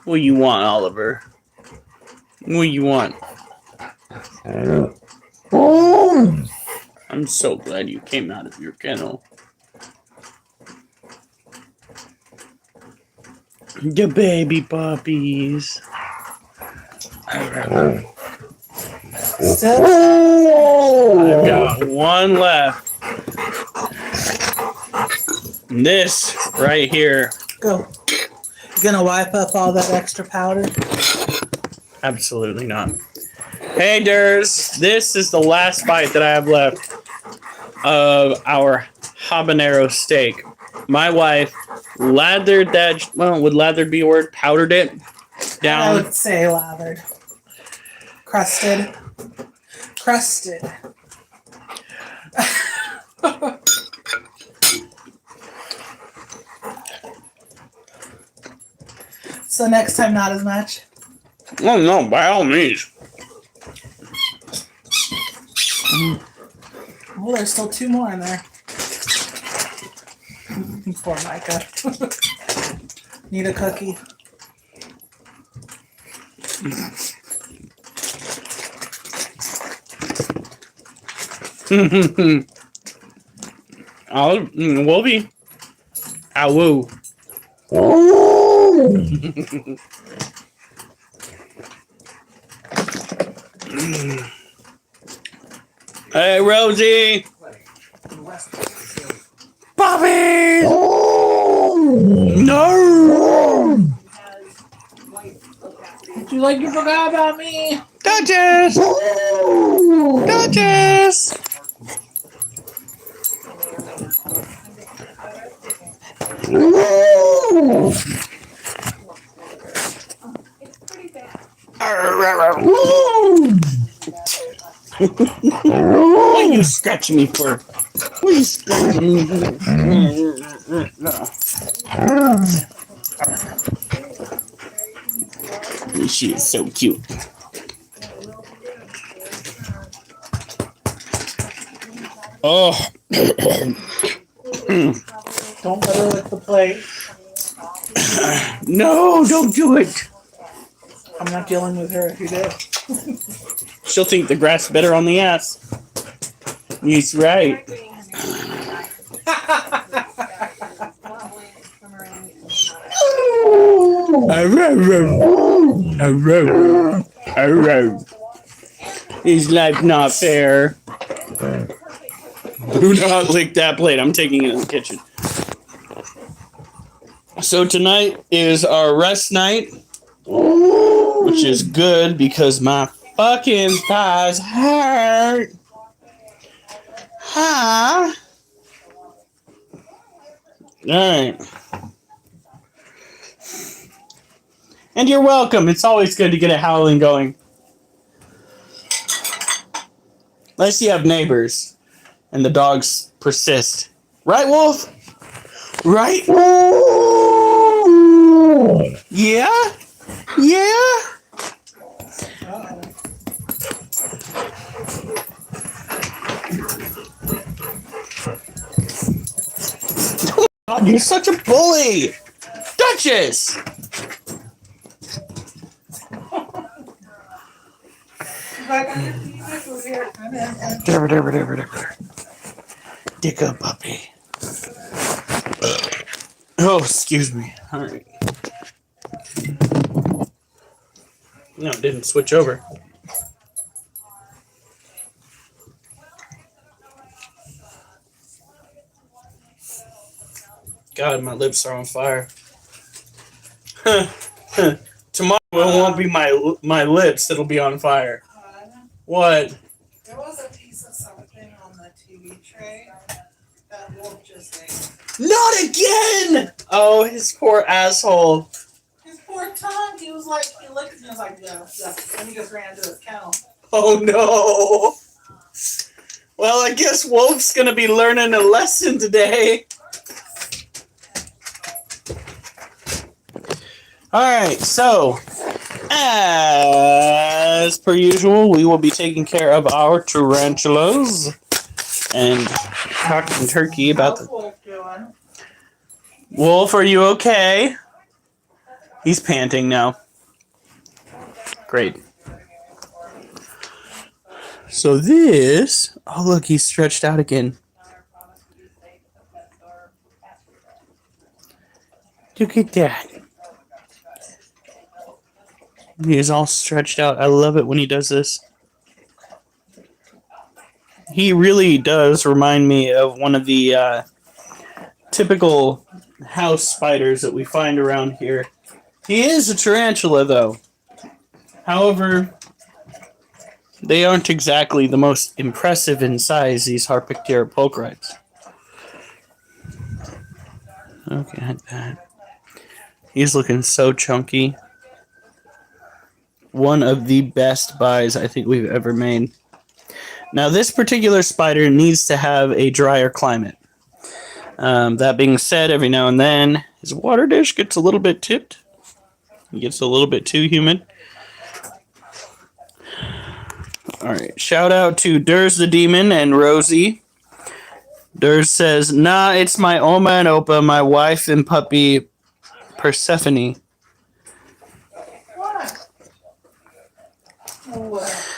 What do you want, Oliver? What do you want? I'm so glad you came out of your kennel. The baby puppies. I've got one left. This right here. Go. You gonna wipe up all that extra powder? Absolutely not. Hey, Durs. This is the last bite that I have left of our habanero steak. My wife lathered that, well, would lathered be a word? Powdered it down. I would say lathered. Crusted. So next time, not as much? Oh, no, by all means. Well, there's still 2 more in there. Poor Micah. Need a cookie. Wolfie. Ow. Hey, Rosie. Bobby. No. You like you forgot about me? Duchess. Duchess. What are you scratching me for? What are you scratching me for? She is so cute. Oh. Don't let her lick the plate. No, don't do it. I'm not dealing with her if you do. She'll think the grass better on the ass. He's right. Is life not fair? Do not lick that plate. I'm taking it in the kitchen. So tonight is our rest night, which is good because my fucking thighs hurt. Huh? Alright. And you're welcome. It's always good to get a howling going. Unless you have neighbors and the dogs persist. Right, Wolf? Right? Yeah? Yeah? God, you're such a bully! Duchess! Dick up, puppy. Oh, excuse me. Alright. No, it didn't switch over. God, my lips are on fire. Tomorrow it won't be my lips that'll be on fire. What? There was a piece of something on the TV tray that Wolf just ate. Not again! Oh, his poor asshole. His poor tongue. He was like, he looked at me and was like, yeah. And he just ran to his kennel. Oh no. Well, I guess Wolf's gonna be learning a lesson today. Alright, so as per usual, we will be taking care of our tarantulas and talking turkey about How's Wolf doing? Wolf, are you okay? He's panting now. Great. So this... Oh, look, he's stretched out again. Look at that. He's all stretched out. I love it when he does this. He really does remind me of one of the typical house spiders that we find around here. He is a tarantula, though. However, they aren't exactly the most impressive in size, these Harpictera pulchripes. Look at that. He's looking so chunky. One of the best buys I think we've ever made. Now, this particular spider needs to have a drier climate. That being said, every now and then, his water dish gets a little bit tipped. It gets a little bit too humid. Alright, shout out to Durs the Demon and Rosie. Durs says, nah, it's my Oma and Opa, my wife and puppy, Persephone. What? What?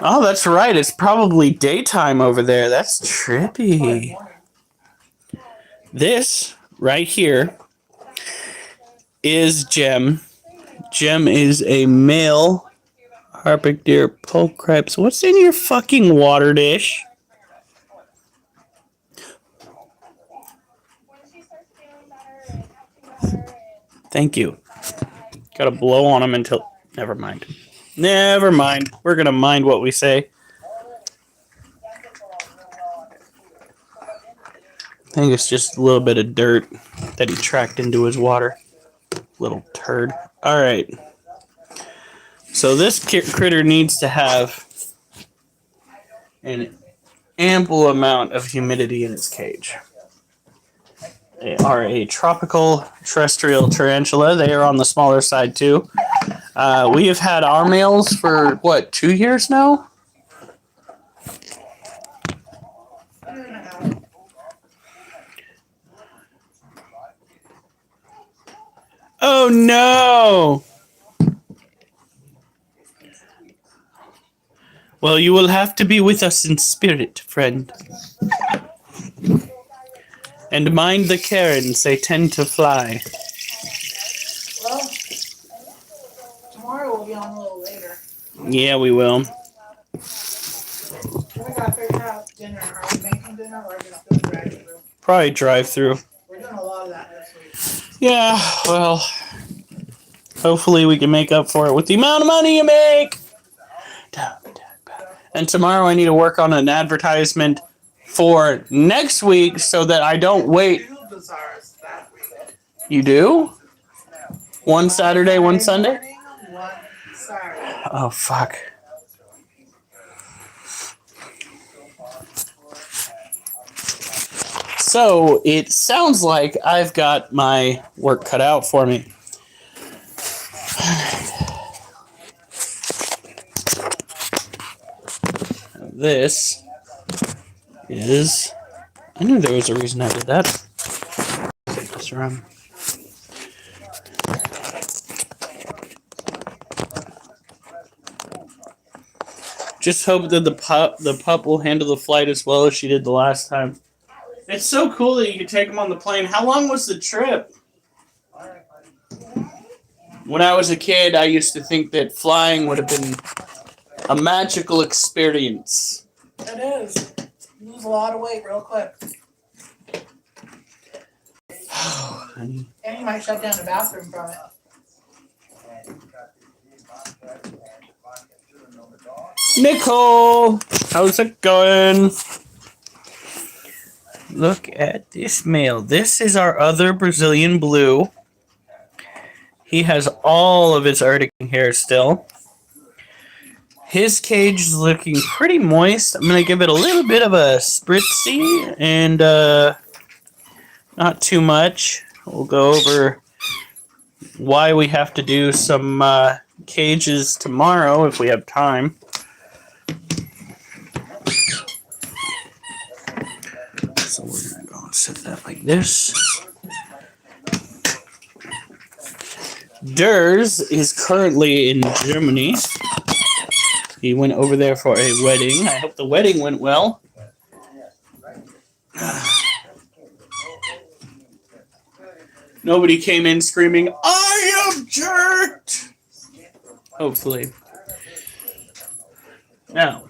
Oh, that's right. It's probably daytime over there. That's trippy. This right here is Gem. Gem is a male Harpictera pulchripes. What's in your fucking water dish? Thank you. Gotta blow on him until... Never mind. Never mind. We're gonna mind what we say. I think it's just a little bit of dirt that he tracked into his water. Little turd. Alright. So this critter needs to have an ample amount of humidity in its cage. They are a tropical terrestrial tarantula. They are on the smaller side too. We have had our males for, what, 2 years now? Oh no! Well, you will have to be with us in spirit, friend. And mind the Karens, they tend to fly. Well, tomorrow we'll be on a little later. Yeah, we will. We gotta figure out dinner. Are we making dinner or are we just doing drive-through? Probably drive through. We're doing a lot of that this week. Yeah, well, hopefully we can make up for it with the amount of money you make. And tomorrow I need to work on an advertisement for next week so that I don't wait. 2 bazaars that week. You do? One Saturday, one Sunday? Morning, one Saturday. Oh, fuck. So, it sounds like I've got my work cut out for me. This is... I knew there was a reason I did that. Take this around. Just hope that the pup will handle the flight as well as she did the last time. It's so cool that you can take them on the plane. How long was the trip? When I was a kid, I used to think that flying would have been a magical experience. It is. You lose a lot of weight real quick. Oh, honey. And you might shut down the bathroom from it. Nicole, how's it going? Look at this male. This is our other Brazilian blue. He has all of his Arctic hair still. His cage is looking pretty moist. I'm going to give it a little bit of a spritzy and not too much. We'll go over why we have to do some cages tomorrow if we have time. So we're going to go and set that like this. Durs is currently in Germany. He went over there for a wedding. I hope the wedding went well. Nobody came in screaming, "I object!" Hopefully. Now,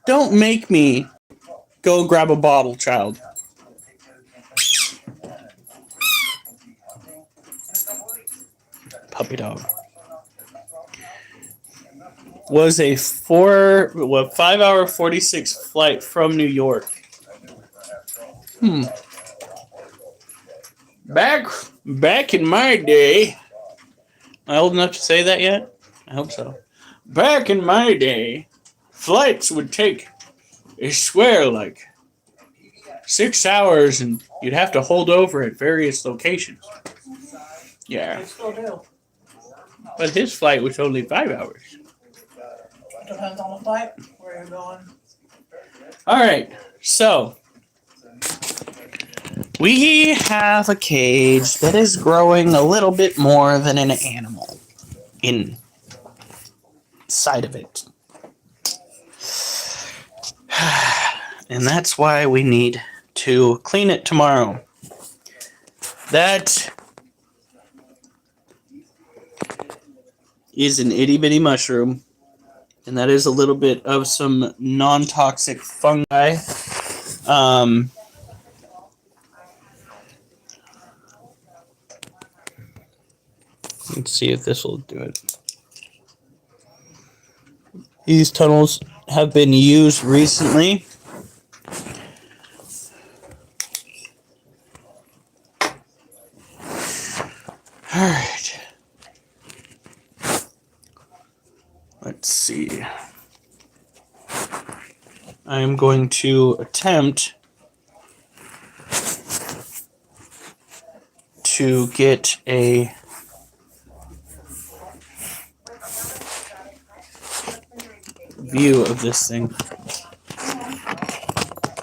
don't make me go grab a bottle, child. Puppy dog. Was a 5-hour 46 flight from New York. Back in my day. Am I old enough to say that yet? I hope so. Back in my day, flights would take, I swear, like 6 hours, and you'd have to hold over at various locations. Yeah. They still do. But his flight was only 5 hours. Depends on the flight, where you're going. All right, so we have a cage that is growing a little bit more than an animal inside of it. And that's why we need to clean it tomorrow. That is an itty bitty mushroom. And that is a little bit of some non-toxic fungi. Let's see if this will do it. These tunnels have been used recently. All right. Let's see. I am going to attempt to get a view of this thing.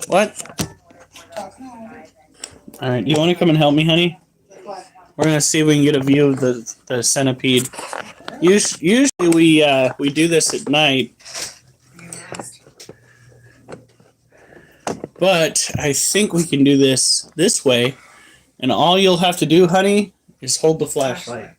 What? All right, you want to come and help me, honey? We're gonna see if we can get a view of the centipede. Usually we do this at night, but I think we can do this way, and all you'll have to do, honey, is hold the flashlight.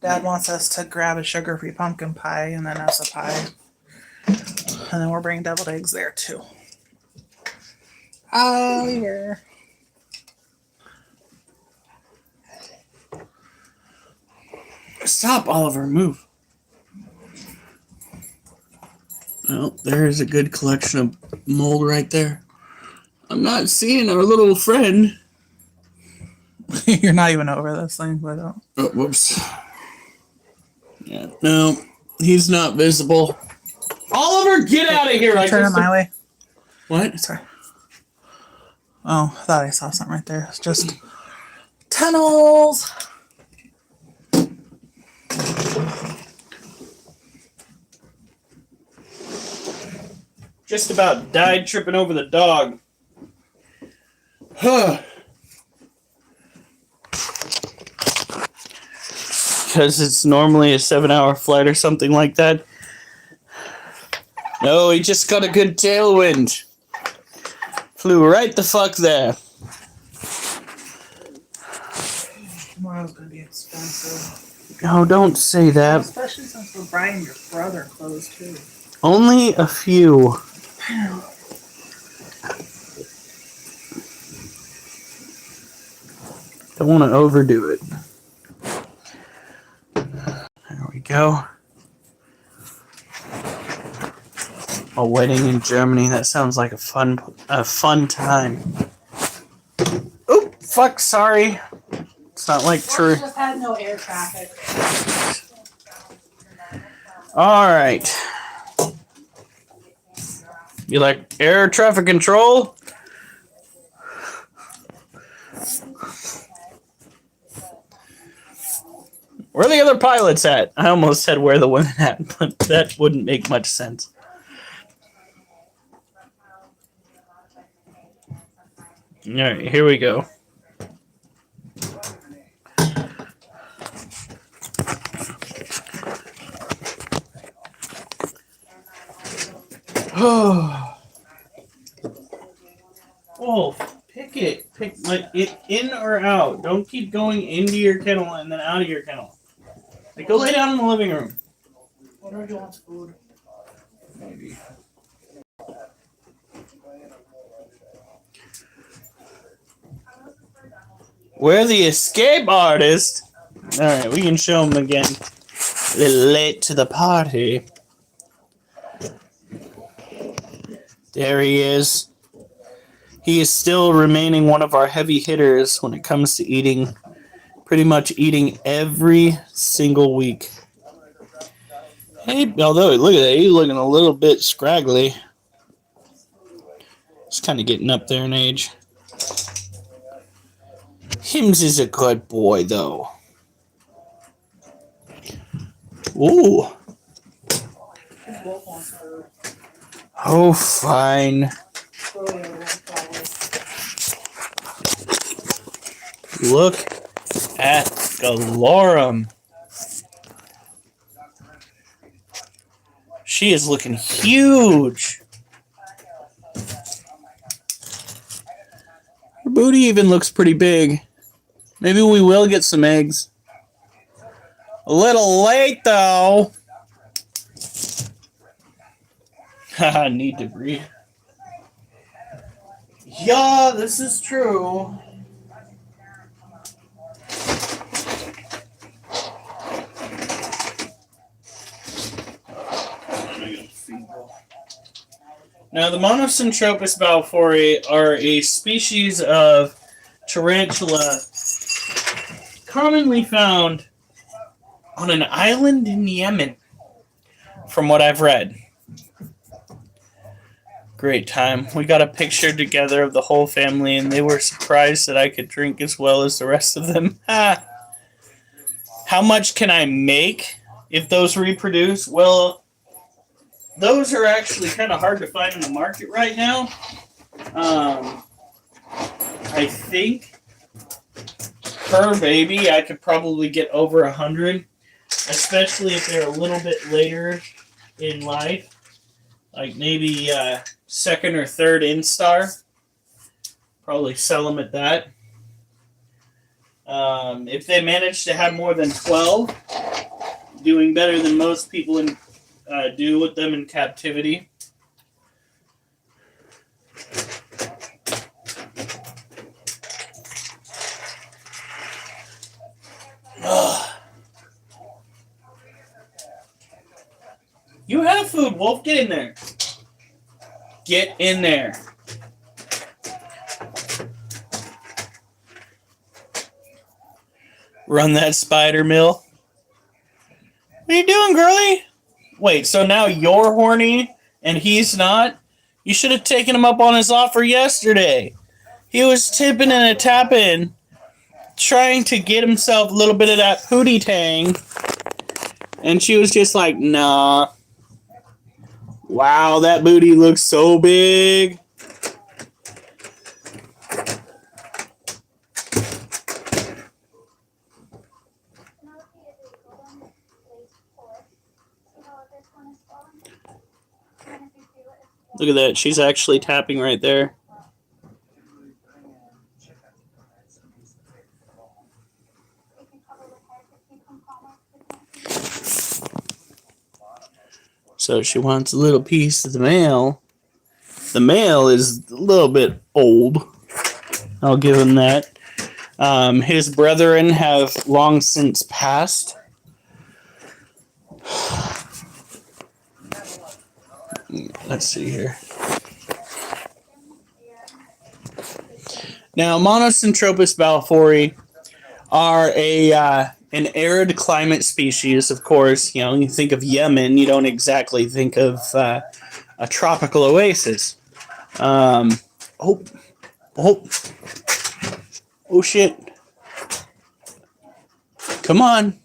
Dad wants us to grab a sugar-free pumpkin pie and then us a pie. And then we're bringing deviled eggs there too. Oliver. Stop, Oliver, move. Well, there's a good collection of mold right there. I'm not seeing our little friend. You're not even over this thing, but oh, whoops. Yeah, no, he's not visible. Oliver, get out of here! turn it my way. What? Sorry. Oh, I thought I saw something right there. It's just tunnels. Just about died tripping over the dog. Huh. Because it's normally a 7-hour flight or something like that. No, he just got a good tailwind. Flew right the fuck there. Tomorrow's gonna be expensive. No, don't say that. Especially since we're buying your brother clothes too. Only a few. Don't want to overdo it. There we go. A wedding in Germany. That sounds like a fun time. Oop, fuck, sorry. It's not like true. Just had no air traffic. All right. You like air traffic control? Where are the other pilots at? I almost said where the women at, but that wouldn't make much sense. All right, here we go. Oh, pick it. Pick like it in or out. Don't keep going into your kennel and then out of your kennel. Like go lay down in the living room. What do you want food? Maybe. We're the escape artist. All right, we can show him again. A little late to the party. There he is. He is still remaining one of our heavy hitters when it comes to eating. Pretty much eating every single week. Hey, although look at that, he's looking a little bit scraggly. He's kind of getting up there in age. Hims is a good boy, though. Ooh. Oh, fine. Look at Galorum. She is looking huge. Her booty even looks pretty big. Maybe we will get some eggs. A little late, though. Haha, need to breathe. Yeah, this is true. Now, the Monocentropas balfouri are a species of tarantula commonly found on an island in Yemen, from what I've read. Great time. We got a picture together of the whole family, and they were surprised that I could drink as well as the rest of them. How much can I make if those reproduce? Well, those are actually kind of hard to find in the market right now. I think per baby I could probably get over 100, especially if they're a little bit later in life, like maybe second or third instar. Probably sell them at that. If they manage to have more than 12, doing better than most people do with them in captivity. You have food, Wolf. Get in there. Get in there. Run that spider mill. What are you doing, girlie? Wait, so now you're horny and he's not? You should have taken him up on his offer yesterday. He was tipping and a tapping, trying to get himself a little bit of that pootie tang. And she was just like, nah. Wow, that booty looks so big. Look at that. She's actually tapping right there. So she wants a little piece of the male. The male is a little bit old. I'll give him that. His brethren have long since passed. Let's see here. Now, Monocentropas balfouri are an arid climate species, of course. You know, you think of Yemen, you don't exactly think of a tropical oasis. Oh shit! Come on,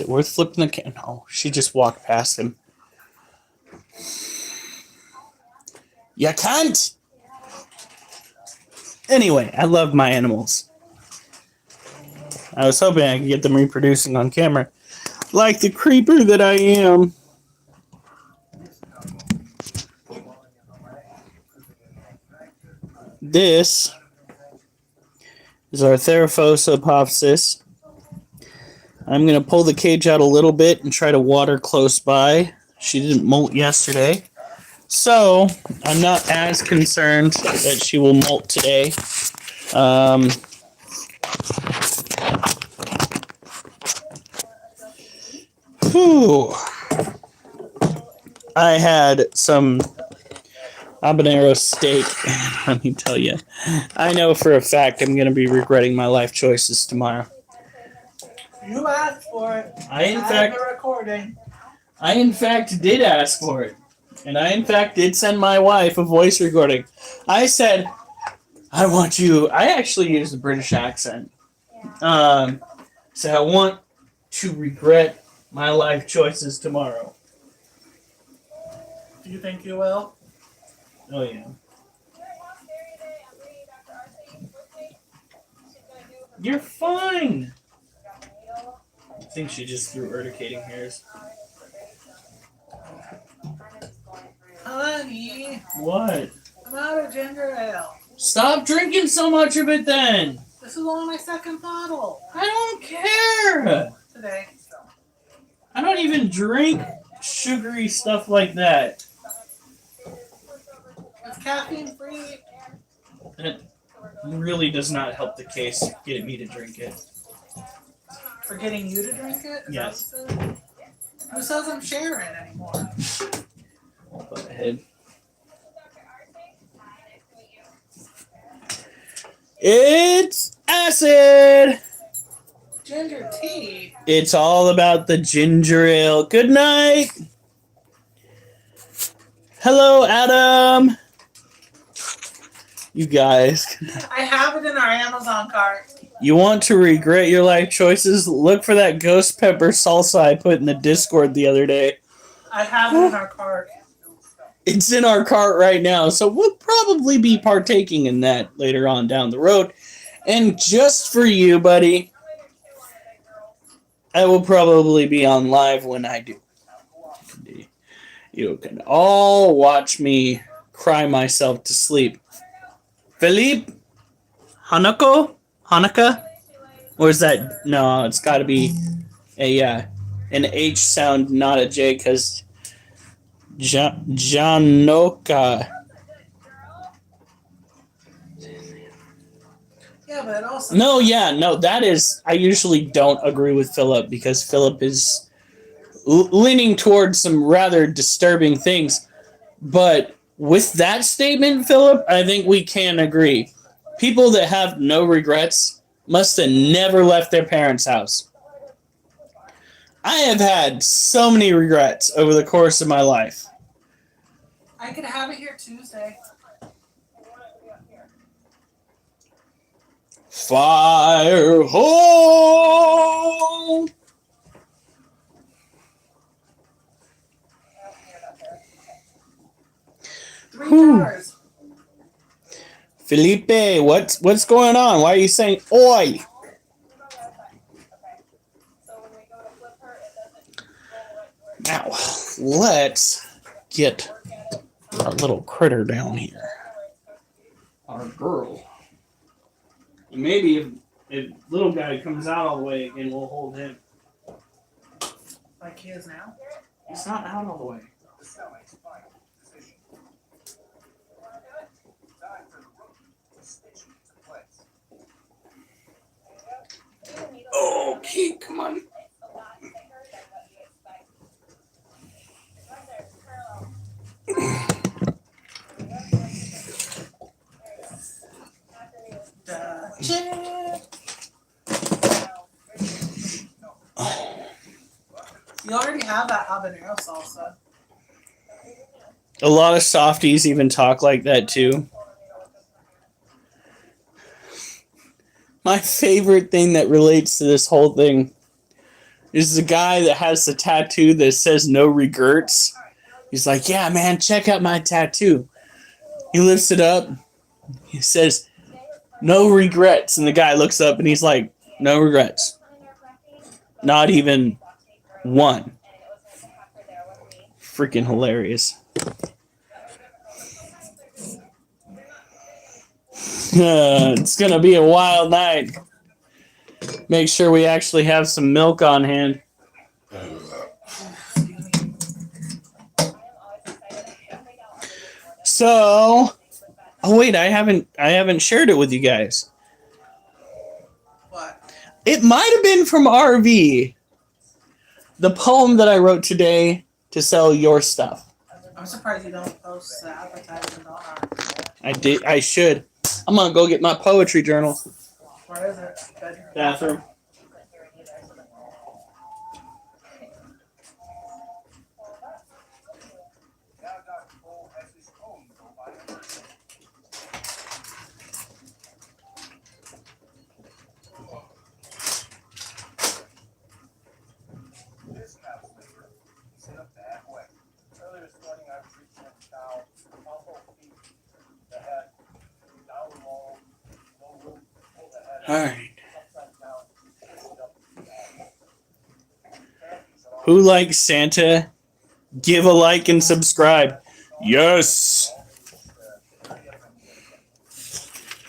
it worth flipping the can? No, she just walked past him. You can't! Anyway, I love my animals. I was hoping I could get them reproducing on camera. Like the creeper that I am. This is our Theraphosa. I'm going to pull the cage out a little bit and try to water close by. She didn't molt yesterday. So, I'm not as concerned that she will molt today. Whew. I had some habanero steak. Let me tell you, I know for a fact I'm going to be regretting my life choices tomorrow. You asked for it. I in fact did ask for it. And I in fact did send my wife a voice recording. I said, I want you. I actually used a British accent. So I want to regret my life choices tomorrow. Do you think you will? Oh, yeah. You're fine. I think she just threw urticating hairs. Honey, What? I'm out of ginger ale. Stop drinking so much of it then. This is only my second bottle I don't care. today. I don't even drink sugary stuff like that. It's caffeine free. It really does not help the case getting me to drink it. For getting you to drink it? Is Yes. that what it says? Who says I'm sharing anymore? Go ahead. It's acid. Ginger tea? It's all about the ginger ale. Good night. Hello, Adam. You guys. I have it in our Amazon cart. You want to regret your life choices? Look for that ghost pepper salsa I put in the Discord the other day. I have it in our cart. It's in our cart right now, so we'll probably be partaking in that later on down the road. And just for you, buddy, I will probably be on live when I do. You can all watch me cry myself to sleep. Philippe? Hanukkah? Or is that... No, it's got to be an H sound, not a J, because... Janoka. Yeah, but it also... No, that is... I usually don't agree with Philip, because Philip is leaning towards some rather disturbing things. But with that statement, Philip, I think we can agree. People that have no regrets must have never left their parents' house. I have had so many regrets over the course of my life. I could have it here Tuesday. Fire hole! Three jars. Felipe, what's going on? Why are you saying oi? Now, let's get our little critter down here. Our girl. And maybe if little guy comes out all the way again, we'll hold him. Like he is now? He's not out all the way. Okay, come on. You already have that habanero salsa. A lot of softies even talk like that too. My favorite thing that relates to this whole thing This is a guy that has the tattoo that says no regrets. He's like, yeah, man, check out my tattoo. He lifts it up. He says, no regrets. And the guy looks up and he's like, no regrets. Not even one. Freaking hilarious. It's going to be a wild night. Make sure we actually have some milk on hand. So, oh wait, I haven't shared it with you guys. What? It might have been from RV. The poem that I wrote today to sell your stuff. I'm surprised you don't post the advertisement on our. I should. I'm gonna go get my poetry journal. Where is it? Bedroom. Bathroom. All right. Who likes Santa? Give a like and subscribe. Yes.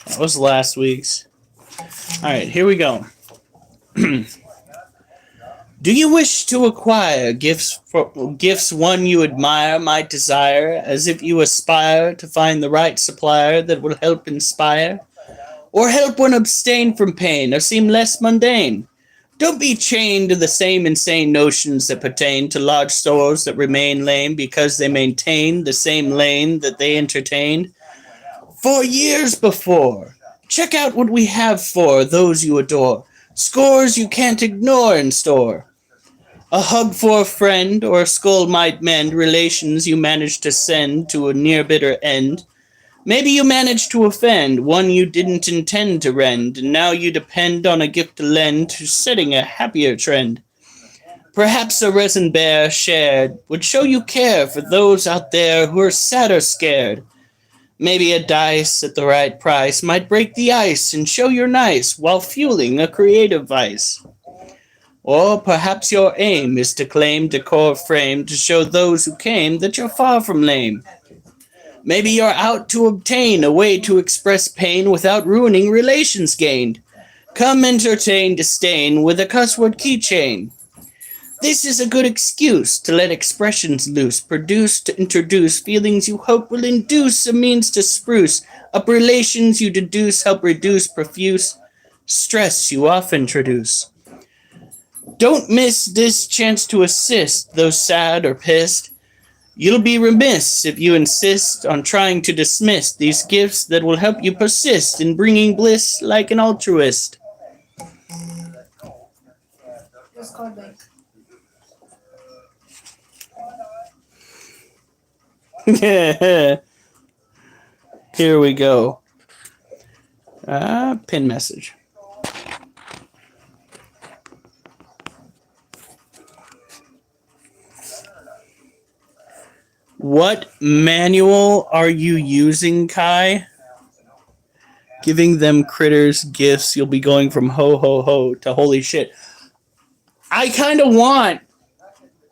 That was last week's. All right, here we go. Do you wish to acquire gifts one you admire might desire, as if you aspire to find the right supplier that will help inspire? Or help one abstain from pain, or seem less mundane? Don't be chained to the same insane notions that pertain to large stores that remain lame because they maintain the same lane that they entertained for years before. Check out what we have for those you adore. Scores you can't ignore in store. A hug for a friend or a skull might mend relations you managed to send to a near bitter end. Maybe you managed to offend one you didn't intend to rend, and now you depend on a gift to lend to setting a happier trend. Perhaps a resin bear shared would show you care for those out there who are sad or scared. Maybe a dice at the right price might break the ice and show you're nice while fueling a creative vice. Or perhaps your aim is to claim decor frame to show those who came that you're far from lame. Maybe you're out to obtain a way to express pain without ruining relations gained. Come entertain disdain with a cuss word keychain. This is a good excuse to let expressions loose, produce to introduce feelings you hope will induce a means to spruce up relations you deduce, help reduce profuse stress you often introduce. Don't miss this chance to assist those sad or pissed. You'll be remiss if you insist on trying to dismiss these gifts that will help you persist in bringing bliss like an altruist. Just call me. Here we go. Pin message. What manual are you using, Kai? Giving them critters gifts, you'll be going from ho ho ho to holy shit. I kind of want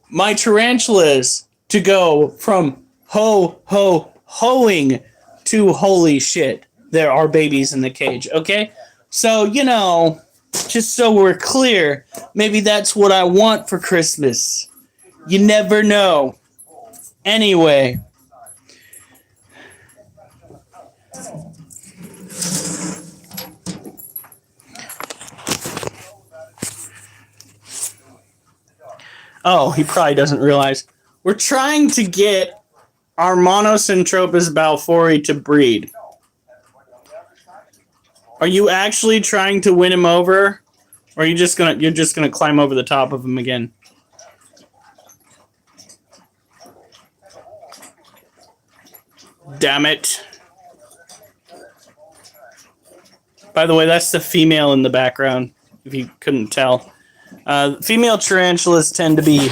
my tarantulas to go from ho ho hoing to holy shit. There are babies in the cage, okay? So, just so we're clear, maybe that's what I want for Christmas. You never know. Anyway. Oh, he probably doesn't realize. We're trying to get our Monocentropas balfouri to breed. Are you actually trying to win him over? Or are you you're just gonna climb over the top of him again? Damn it. By the way, that's the female in the background, if you couldn't tell. Female tarantulas tend to be,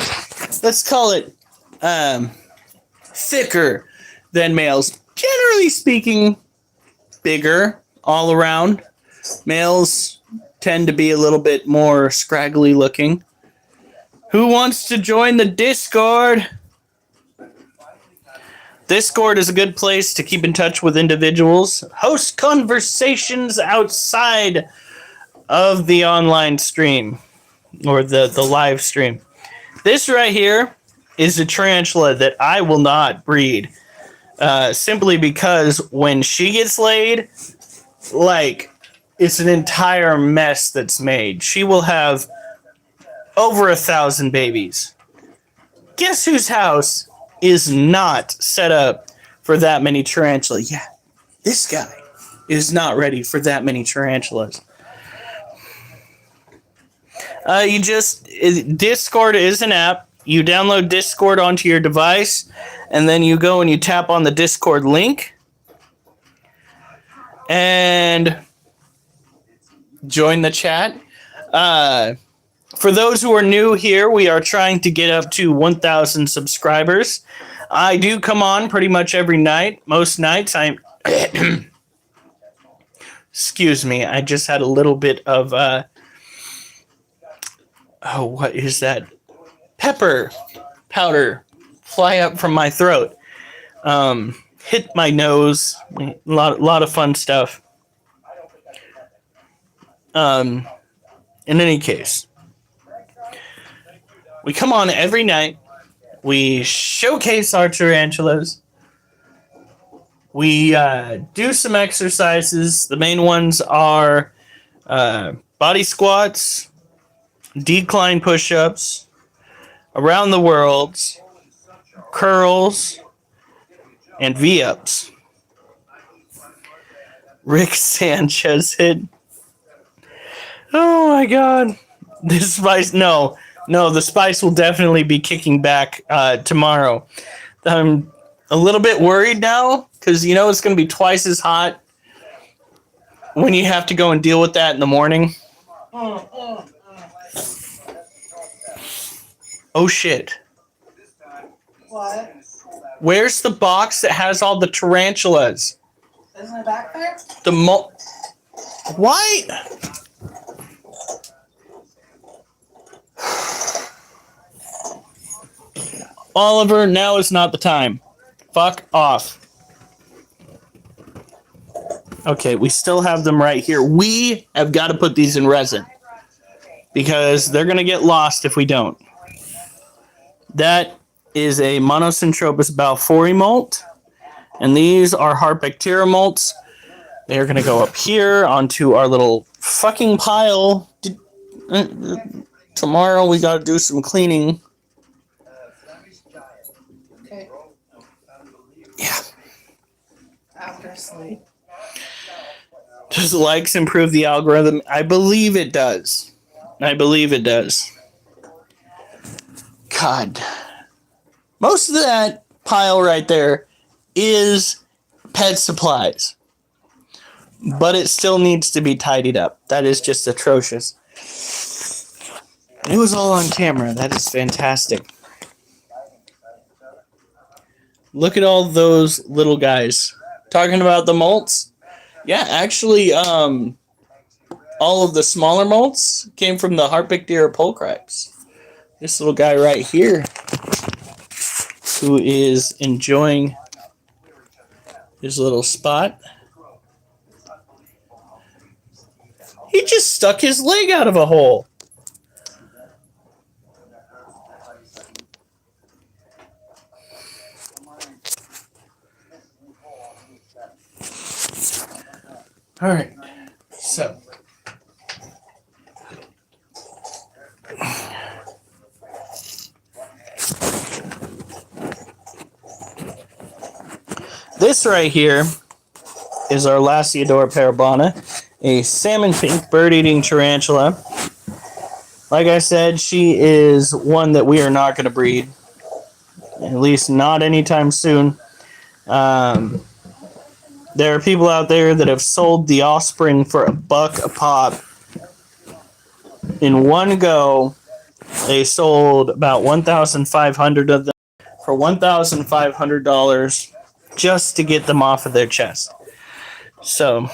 let's call it, thicker than males. Generally speaking, bigger all around. Males tend to be a little bit more scraggly looking. Who wants to join the Discord? Discord is a good place to keep in touch with individuals, host conversations outside of the online stream or the live stream. This right here is a tarantula that I will not breed simply because when she gets laid, like, it's an entire mess that's made. She will have over 1,000 babies. Guess whose house is not set up for that many tarantulas? Yeah, this guy is not ready for that many tarantulas. Discord is an app. You download Discord onto your device, and then you go and you tap on the Discord link and join the chat. For those who are new here, we are trying to get up to 1,000 subscribers. I do come on pretty much every night. Most nights I'm... Excuse me, I just had a little bit of... what is that? Pepper powder fly up from my throat. Hit my nose. A lot of fun stuff. In any case, we come on every night. We showcase our tarantulas. We do some exercises. The main ones are body squats, decline push-ups, around the worlds, curls, and V-ups. Rick Sanchez hit. Oh my god. This spice, no, the spice will definitely be kicking back tomorrow. I'm a little bit worried now because you know it's going to be twice as hot when you have to go and deal with that in the morning. Oh shit. What? Where's the box that has all the tarantulas? Isn't it back there? Why? Oliver, now is not the time. Fuck off. Okay, we still have them right here. We have got to put these in resin because they're going to get lost if we don't. That is a Monocentropus balfouri molt, and these are Harpectira molts. They're going to go up here onto our little fucking pile. Tomorrow we got to do some cleaning. Okay. Yeah. After sleep. Does likes improve the algorithm? I believe it does. God. Most of that pile right there is pet supplies. But it still needs to be tidied up. That is just atrocious. It was all on camera. That is fantastic. Look at all those little guys. Talking about the molts? Yeah, actually, all of the smaller molts came from the Harpectira pulchrax. This little guy right here, who is enjoying his little spot. He just stuck his leg out of a hole. All right, so this right here is our Lasiodora parabana, a salmon pink bird-eating tarantula. Like I said, she is one that we are not going to breed, at least not anytime soon. There are people out there that have sold the offspring for $1 a pop in one go They sold about 1,500 of them for $1,500 just to get them off of their chest. So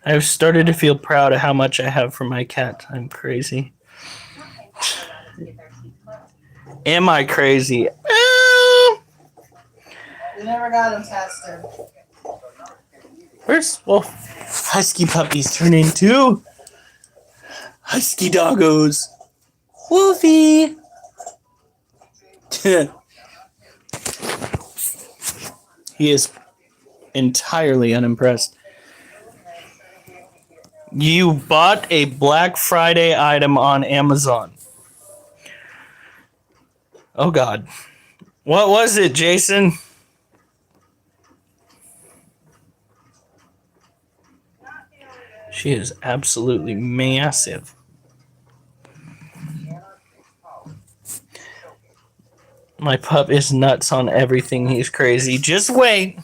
I've started to feel proud of how much I have for my cat. I'm crazy. Am I crazy? We never got him tested. Where's husky puppies turn into husky doggos? Wolfie. He is entirely unimpressed. You bought a Black Friday item on Amazon. Oh God. What was it, Jason? She is absolutely massive. My pup is nuts on everything. He's crazy. Just wait.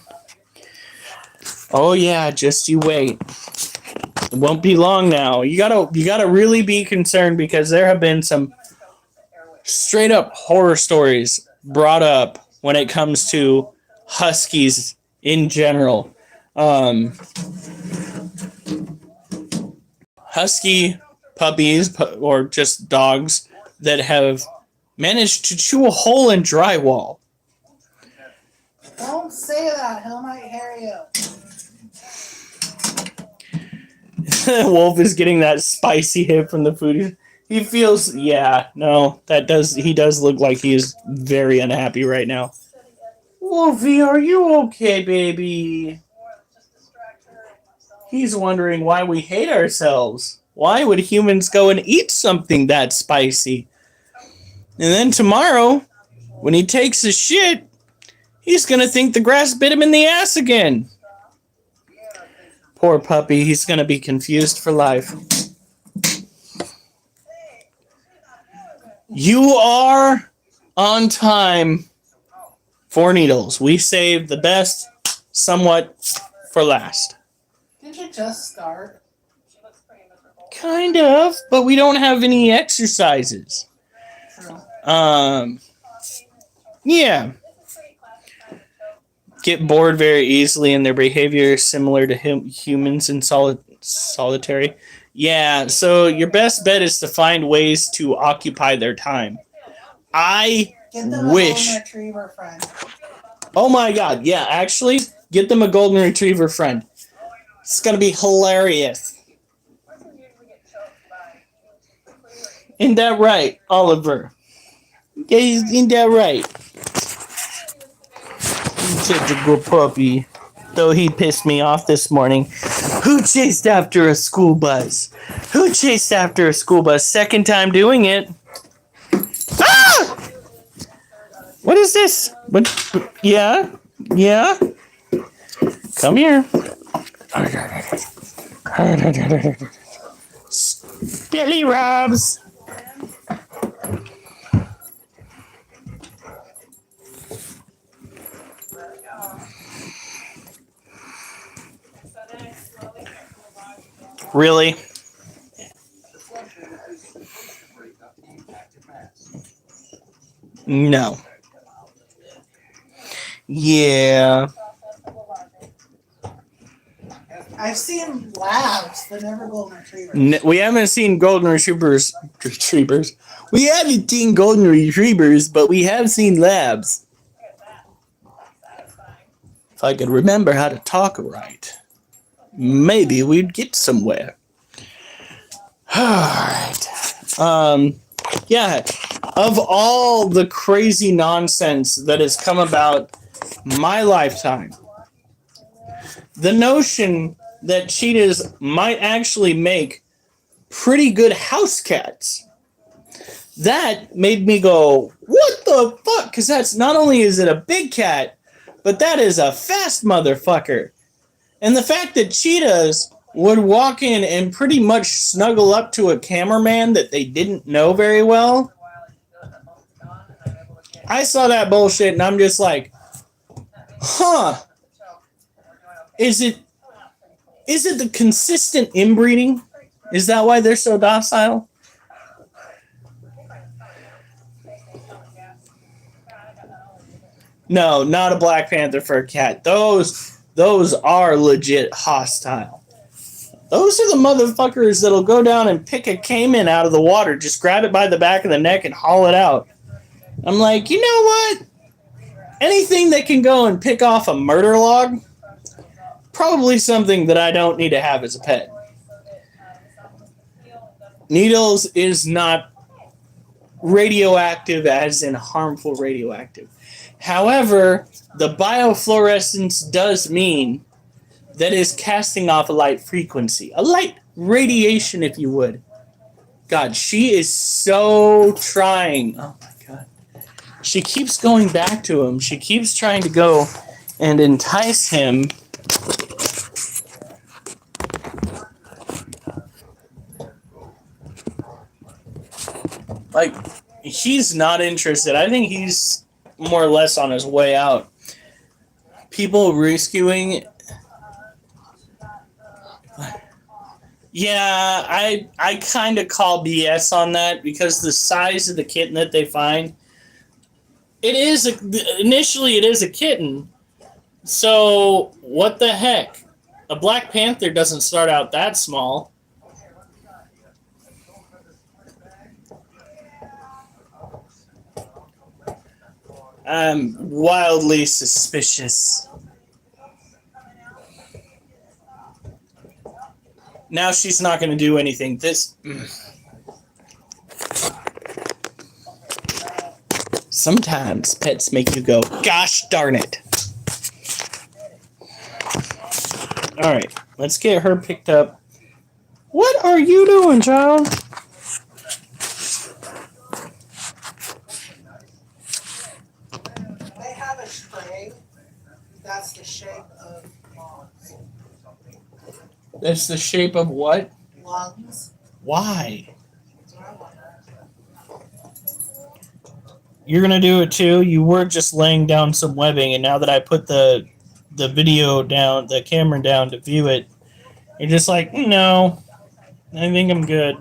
Oh yeah, just you wait. It won't be long now. You gotta really be concerned because there have been some straight up horror stories brought up when it comes to huskies in general. Husky puppies or just dogs that have managed to chew a hole in drywall. Don't say that. He might hear you. Wolf is getting that spicy hit from the food. He feels, yeah, no, he does look like he is very unhappy right now. Wolfie, are you okay, baby? He's wondering why we hate ourselves. Why would humans go and eat something that spicy? And then tomorrow, when he takes a shit, he's gonna think the grass bit him in the ass again. Poor puppy, he's gonna be confused for life. You are on time for needles. We saved the best somewhat for last. Did you just start? Kind of, but we don't have any exercises. True. Yeah. Get bored very easily, and their behavior is similar to humans in solitary. Yeah, so your best bet is to find ways to occupy their time. I Get them wish. A golden retriever friend. Oh my God! Yeah, actually, get them a golden retriever friend. It's gonna be hilarious. Ain't that right, Oliver? Yeah, ain't that right? He's such a good puppy. Though he pissed me off this morning. Who chased after a school bus? Who chased after a school bus? Second time doing it. Ah! What is this? What? Yeah? Yeah? Come here. Billy Robs. Really? No. Yeah. I've seen labs, but never golden retrievers. We haven't seen golden retrievers. We haven't seen golden retrievers, but we have seen labs. If I could remember how to talk right, maybe we'd get somewhere. Alright. Yeah. Of all the crazy nonsense that has come about my lifetime, the notion that cheetahs might actually make pretty good house cats, that made me go, what the fuck? Because that's not only is it a big cat, but that is a fast motherfucker. And the fact that cheetahs would walk in and pretty much snuggle up to a cameraman that they didn't know very well, I saw that bullshit and I'm just like, huh, is it Is it the consistent inbreeding? Is that why they're so docile? No, not a Black Panther for a cat. Those are legit hostile. Those are the motherfuckers that'll go down and pick a caiman out of the water, just grab it by the back of the neck and haul it out. I'm like, you know what? Anything that can go and pick off a murder log, probably something that I don't need to have as a pet. Needles is not radioactive as in harmful radioactive. However, the biofluorescence does mean that is casting off a light frequency, a light radiation, if you would. God, she is so trying. Oh my God. She keeps going back to him. She keeps trying to go and entice him. Like, he's not interested. I think he's more or less on his way out. People rescuing. Yeah, I kind of call BS on that because the size of the kitten that they find, initially it is a kitten. So what the heck? A Black Panther doesn't start out that small. I'm wildly suspicious. Now she's not going to do anything. Sometimes pets make you go, gosh darn it. All right, let's get her picked up. What are you doing, child? They have a string. That's the shape of lungs. That's the shape of what? Lungs. Why? You're gonna do it too? You were just laying down some webbing, and now that I put the video down, the camera down to view it, you're just like, no, I think I'm good.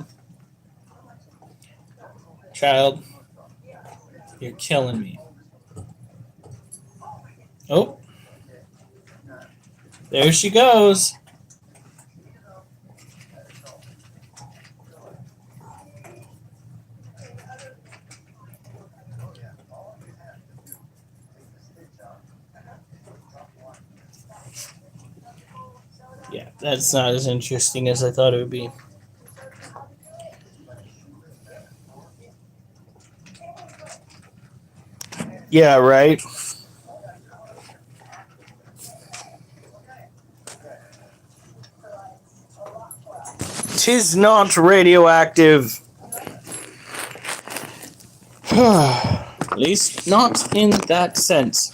Child, you're killing me. Oh, there she goes. Yeah, that's not as interesting as I thought it would be. Yeah, right? Tis not radioactive. At least not in that sense.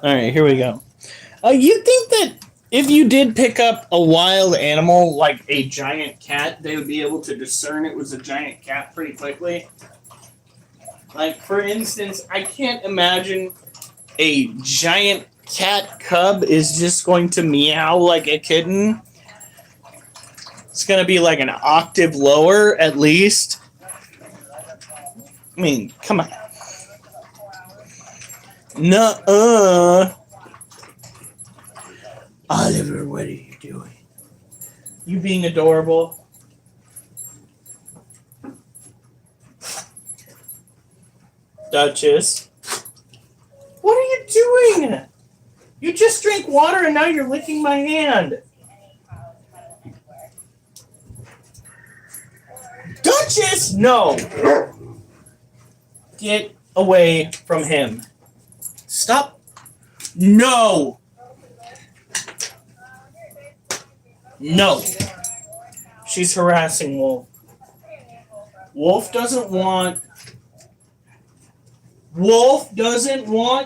Alright, here we go. You think that if you did pick up a wild animal like a giant cat, they would be able to discern it was a giant cat pretty quickly? Like, for instance, I can't imagine a giant cat cub is just going to meow like a kitten. It's going to be like an octave lower, at least. I mean, come on. Nuh-uh. Oliver, what are you doing? You being adorable. Duchess. What are you doing? You just drank water and now you're licking my hand. Duchess! No! Get away from him. Stop. No! No. She's harassing Wolf. Wolf doesn't want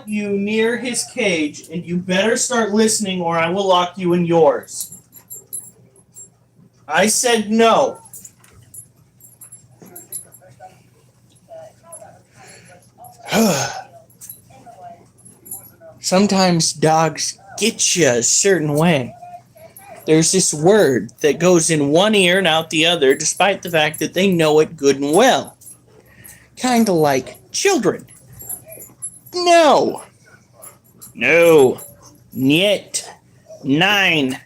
you near his cage, and you better start listening or I will lock you in yours. I said no. Sometimes dogs get you a certain way. There's this word that goes in one ear and out the other, despite the fact that they know it good and well. Kind of like children. No. No. Niet. Nine.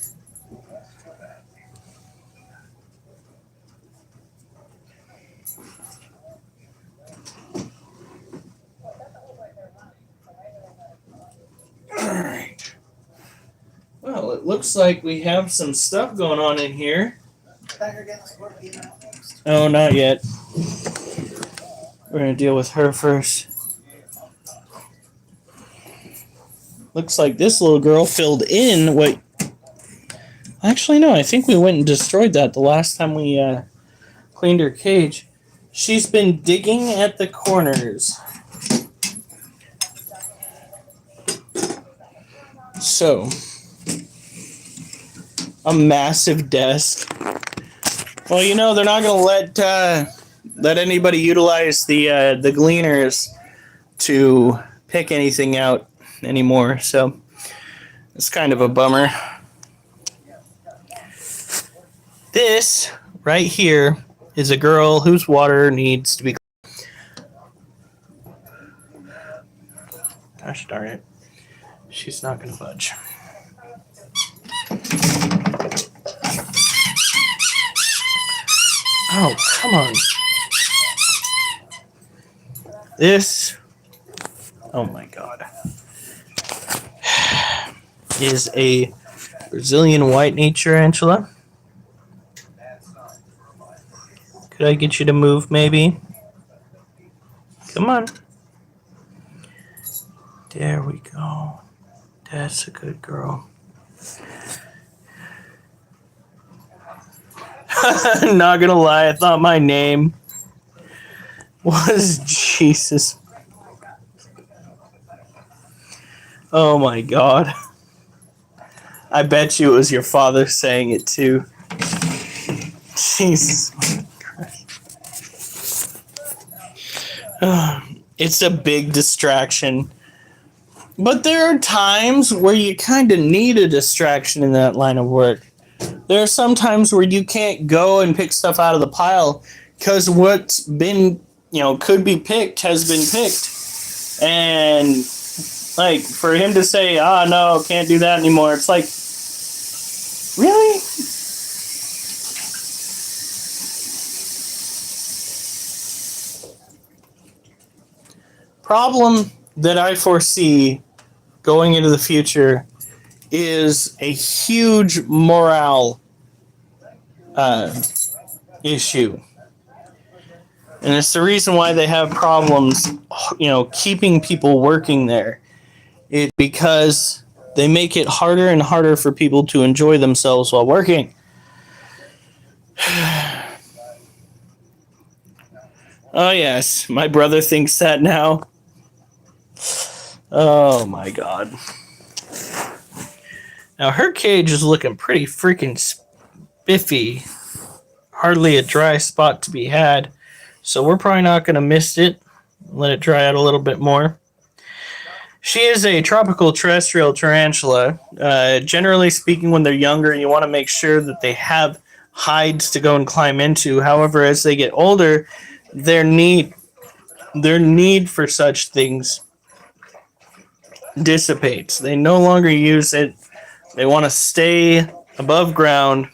Alright. Well, it looks like we have some stuff going on in here. Oh, not yet. We're going to deal with her first. Looks like this little girl filled in what... Actually, no, I think we went and destroyed that the last time we cleaned her cage. She's been digging at the corners. So, a massive desk. Well, you know, they're not going to let anybody utilize the gleaners to pick anything out anymore, so it's kind of a bummer. This right here is a girl whose water needs to be cleaned. Gosh darn it. She's not going to budge. Oh, come on. This, oh my God, is a Brazilian white nature tarantula. Could I get you to move, maybe? Come on. There we go. That's a good girl. Not gonna lie, I thought my name was Jesus. Oh my God. I bet you it was your father saying it too. Jesus Christ. It's a big distraction. But there are times where you kind of need a distraction in that line of work. There are some times where you can't go and pick stuff out of the pile because what's been, could be picked has been picked. And, like, for him to say, no, can't do that anymore, it's like, really? Problem that I foresee going into the future is a huge morale issue. And it's the reason why they have problems, keeping people working there. It's because they make it harder and harder for people to enjoy themselves while working. Oh, yes, my brother thinks that now. Oh, my God. Now, her cage is looking pretty freaking spiffy. Hardly a dry spot to be had. So we're probably not going to mist it. Let it dry out a little bit more. She is a tropical terrestrial tarantula. Generally speaking, when they're younger, you want to make sure that they have hides to go and climb into. However, as they get older, their need for such things dissipates. They no longer use it. They want to stay above ground.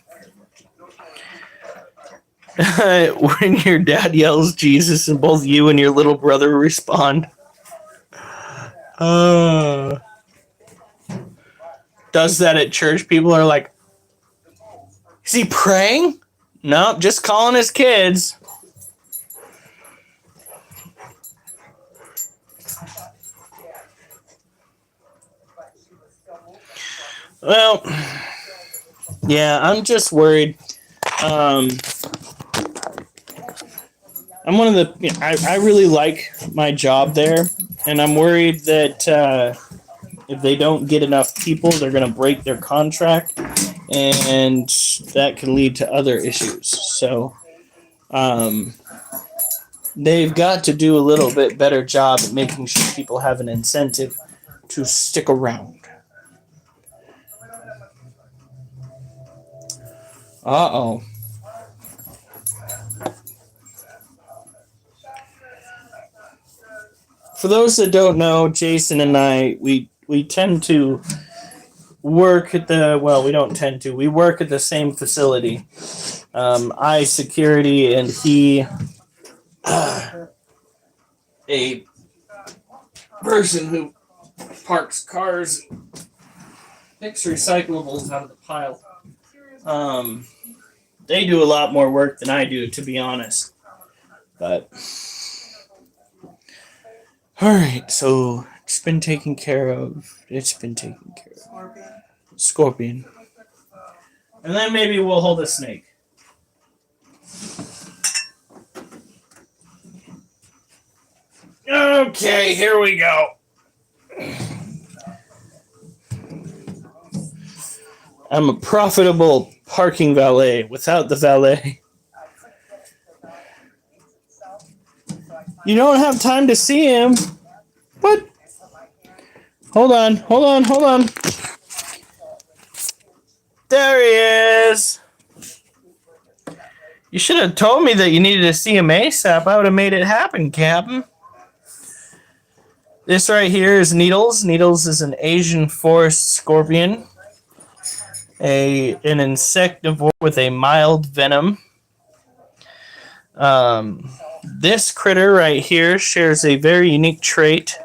When your dad yells Jesus and both you and your little brother respond. Does that at church. People are like, is he praying? Nope, just calling his kids. Well, yeah, I'm just worried. I'm one of the. I really like my job there, and I'm worried that if they don't get enough people, they're going to break their contract, and that could lead to other issues. So, they've got to do a little bit better job at making sure people have an incentive to stick around. Uh-oh. For those that don't know, Jason and I, we tend to work at the, well, we don't tend to. We work at the same facility. I security and he a person who parks cars, picks recyclables out of the pile. They do a lot more work than I do, to be honest. But all right, so it's been taken care of. It's been taken care of. Scorpion. And then maybe we'll hold a snake. Okay, here we go. I'm a profitable parking valet without the valet. You don't have time to see him. What? Hold on. There he is. You should have told me that you needed to see him ASAP. I would have made it happen, Captain. This right here is Needles. Needles is an Asian forest scorpion. An insectivore with a mild venom. This critter right here shares a very unique trait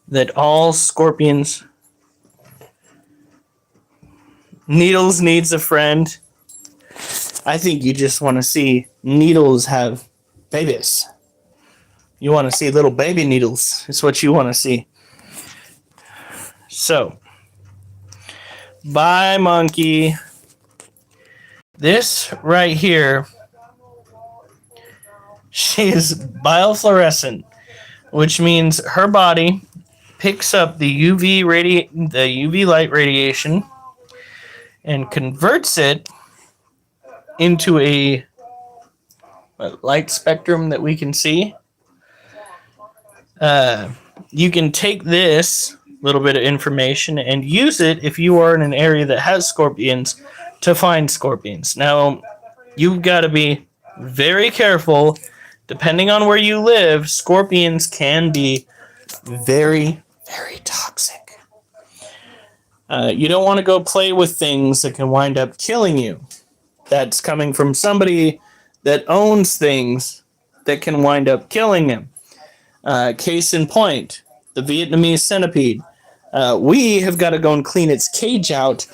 that all scorpions... Needles needs a friend. I think you just want to see Needles have babies. You want to see little baby Needles. It's what you want to see. So, bye, monkey. This right here, she is biofluorescent, which means her body picks up the UV light radiation and converts it into a light spectrum that we can see. You can take this little bit of information and use it if you are in an area that has scorpions to find scorpions. Now, you've got to be very careful. Depending on where you live, scorpions can be very, very toxic. You don't want to go play with things that can wind up killing you. That's coming from somebody that owns things that can wind up killing him. Case in point, the Vietnamese centipede. We have got to go and clean its cage out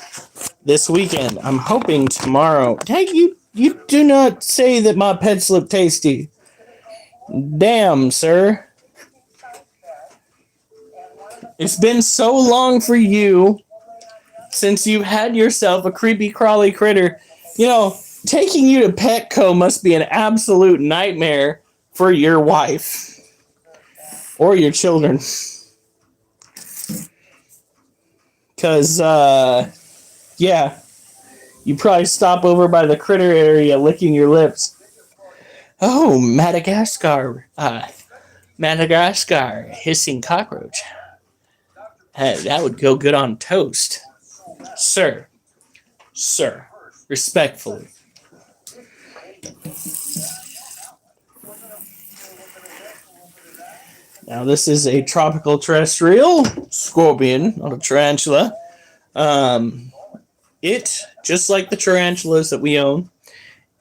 this weekend. I'm hoping tomorrow. Hey, you do not say that my pets look tasty. Damn, sir. It's been so long for you since you've had yourself a creepy crawly critter. You know, taking you to Petco must be an absolute nightmare for your wife or your children. Because, yeah, you probably stop over by the critter area licking your lips. Oh, Madagascar. Madagascar hissing cockroach. That would go good on toast. Sir, respectfully. Now, this is a tropical terrestrial scorpion, not a tarantula. It, just like the tarantulas that we own,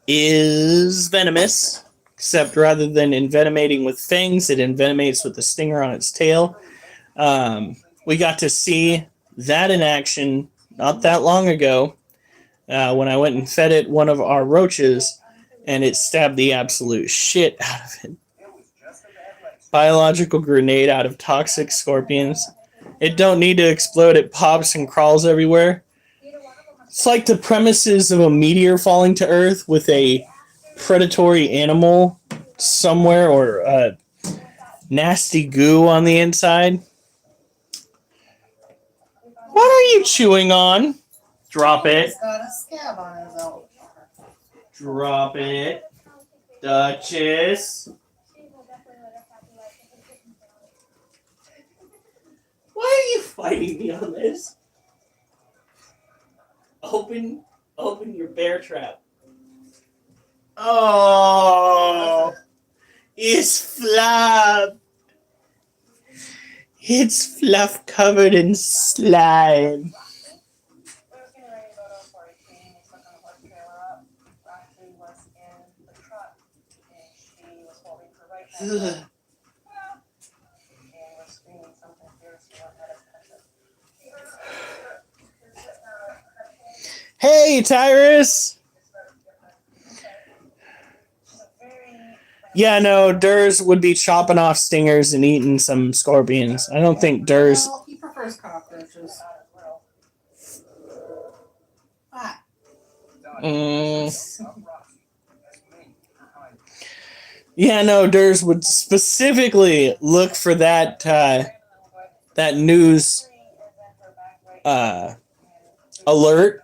is venomous, except rather than envenomating with fangs, it envenomates with the stinger on its tail. We got to see that in action not that long ago when I went and fed it one of our roaches, and it stabbed the absolute shit out of it. Biological grenade out of toxic scorpions. It don't need to explode. It pops and crawls everywhere. It's like the premises of a meteor falling to Earth with a predatory animal somewhere or nasty goo on the inside. What are you chewing on? Drop it. He's got a scab on his elbow. Drop it. Duchess. Why are you fighting me on this? Open your bear trap. Oh, it's fluff. It's fluff covered in slime. Ugh. Hey, Tyrus. Yeah, no, Durs would be chopping off stingers and eating some scorpions. I don't think Durs. Well, he prefers cockroaches. Ah. Yeah, no, Durs would specifically look for that that news alert,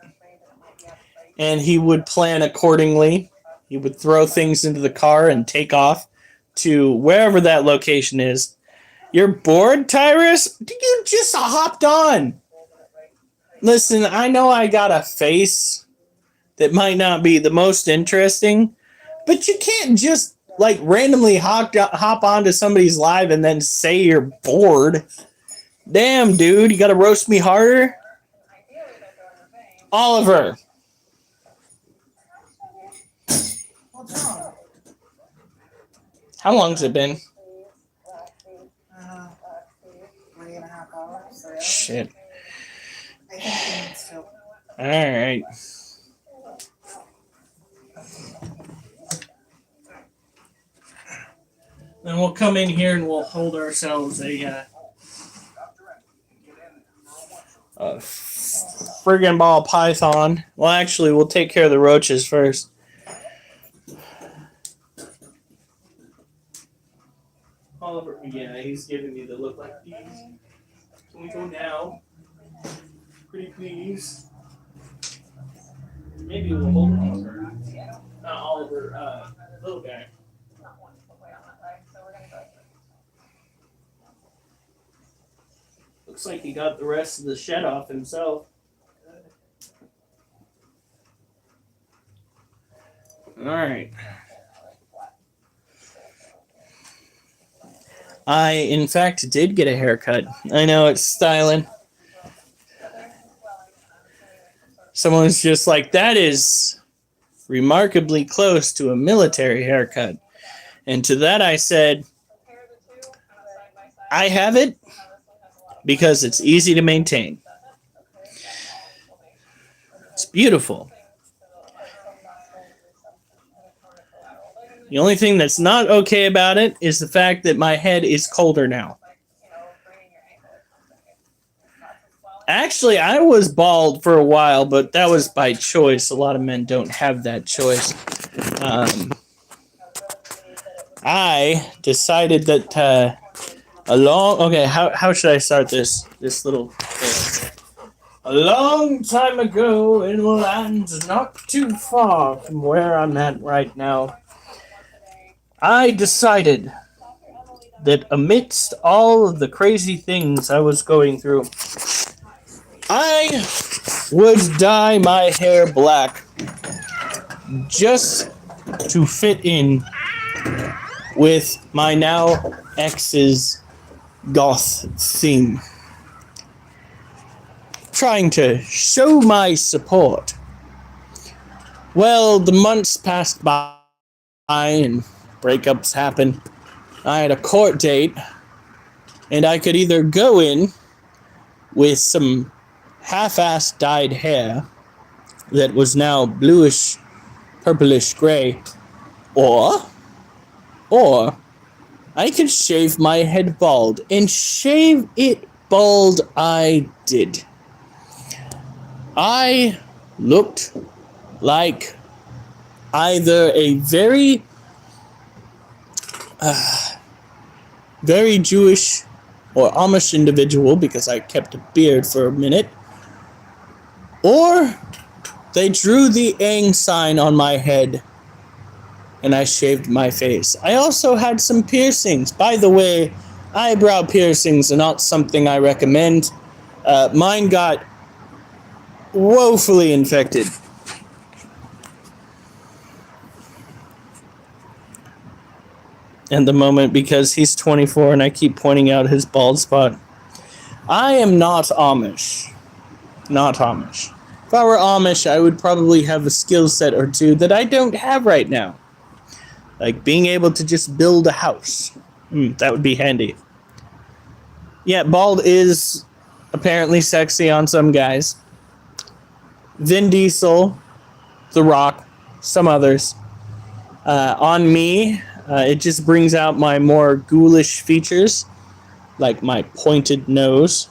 and he would plan accordingly. He would throw things into the car and take off to wherever that location is. You're bored, Tyrus? You just hopped on. Listen, I know I got a face that might not be the most interesting, but you can't just like randomly hop onto somebody's live and then say you're bored. Damn, dude, you gotta roast me harder. Oliver. What's wrong? How long's it been? 3.5 hours. So Shit. I think he needs to. Alright. Then we'll come in here and we'll hold ourselves a friggin' ball python. Well, actually, we'll take care of the roaches first. Oliver, yeah, he's giving me the look like these. Can we go now? Pretty please. Maybe we'll hold Oliver. Not Oliver, little guy. Looks like he got the rest of the shed off himself. Alright. I, in fact, did get a haircut. I know, it's styling. Someone's just like, that is remarkably close to a military haircut. And to that I said, I have it because it's easy to maintain. It's beautiful. The only thing that's not okay about it is the fact that my head is colder now. Actually, I was bald for a while, but that was by choice. A lot of men don't have that choice. I decided that okay, how should I start this little thing? A long time ago in lands not too far from where I'm at right now, I decided that amidst all of the crazy things I was going through, I would dye my hair black just to fit in with my now ex's goth theme. Trying to show my support. Well, the months passed by and breakups happened. I had a court date, and I could either go in with some half-assed dyed hair that was now bluish, purplish gray, or I could shave my head bald, and shave it bald I did. I looked like either a very Jewish or Amish individual, because I kept a beard for a minute, or they drew the Aang sign on my head and I shaved my face. I also had some piercings. By the way, eyebrow piercings are not something I recommend. Mine got woefully infected. at the moment because he's 24 and I keep pointing out his bald spot. I am not Amish. Not Amish. If I were Amish, I would probably have a skill set or two that I don't have right now. Like being able to just build a house. That would be handy. Yeah, bald is apparently sexy on some guys. Vin Diesel, The Rock, some others. On me, it just brings out my more ghoulish features, like my pointed nose.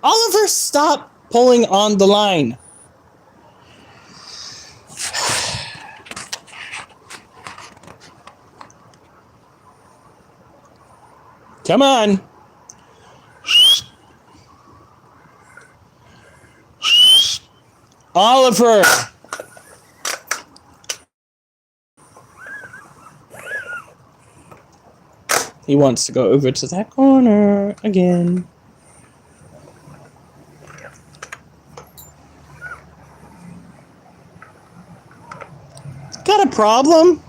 Oliver, stop pulling on the line. Come on. Oliver. He wants to go over to that corner again. Got a problem?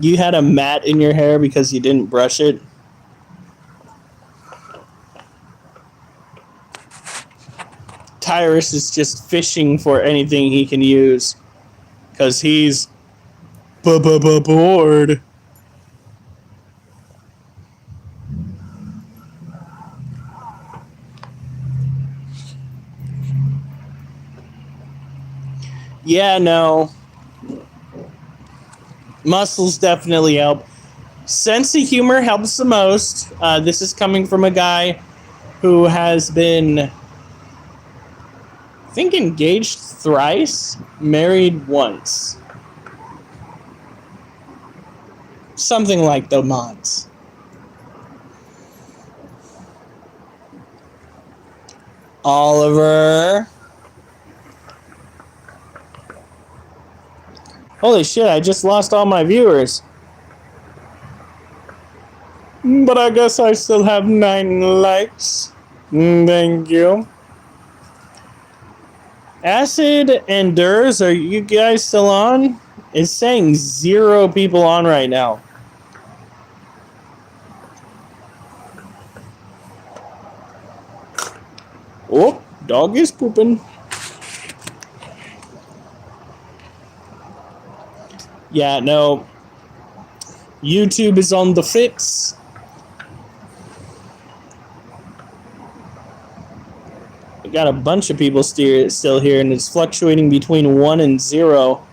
You had a mat in your hair because you didn't brush it? Tyrus is just fishing for anything he can use because he's bored. Yeah, no. Muscles definitely help. Sense of humor helps the most. This is coming from a guy who has been, I think, engaged thrice, married once. Something like the mods. Oliver. Holy shit, I just lost all my viewers. But I guess I still have 9 likes. Thank you. Acid and Durs, are you guys still on? It's saying 0 people on right now. Oh, dog is pooping. Yeah, no. YouTube is on the fritz. I got a bunch of people still here, and it's fluctuating between 1 and 0.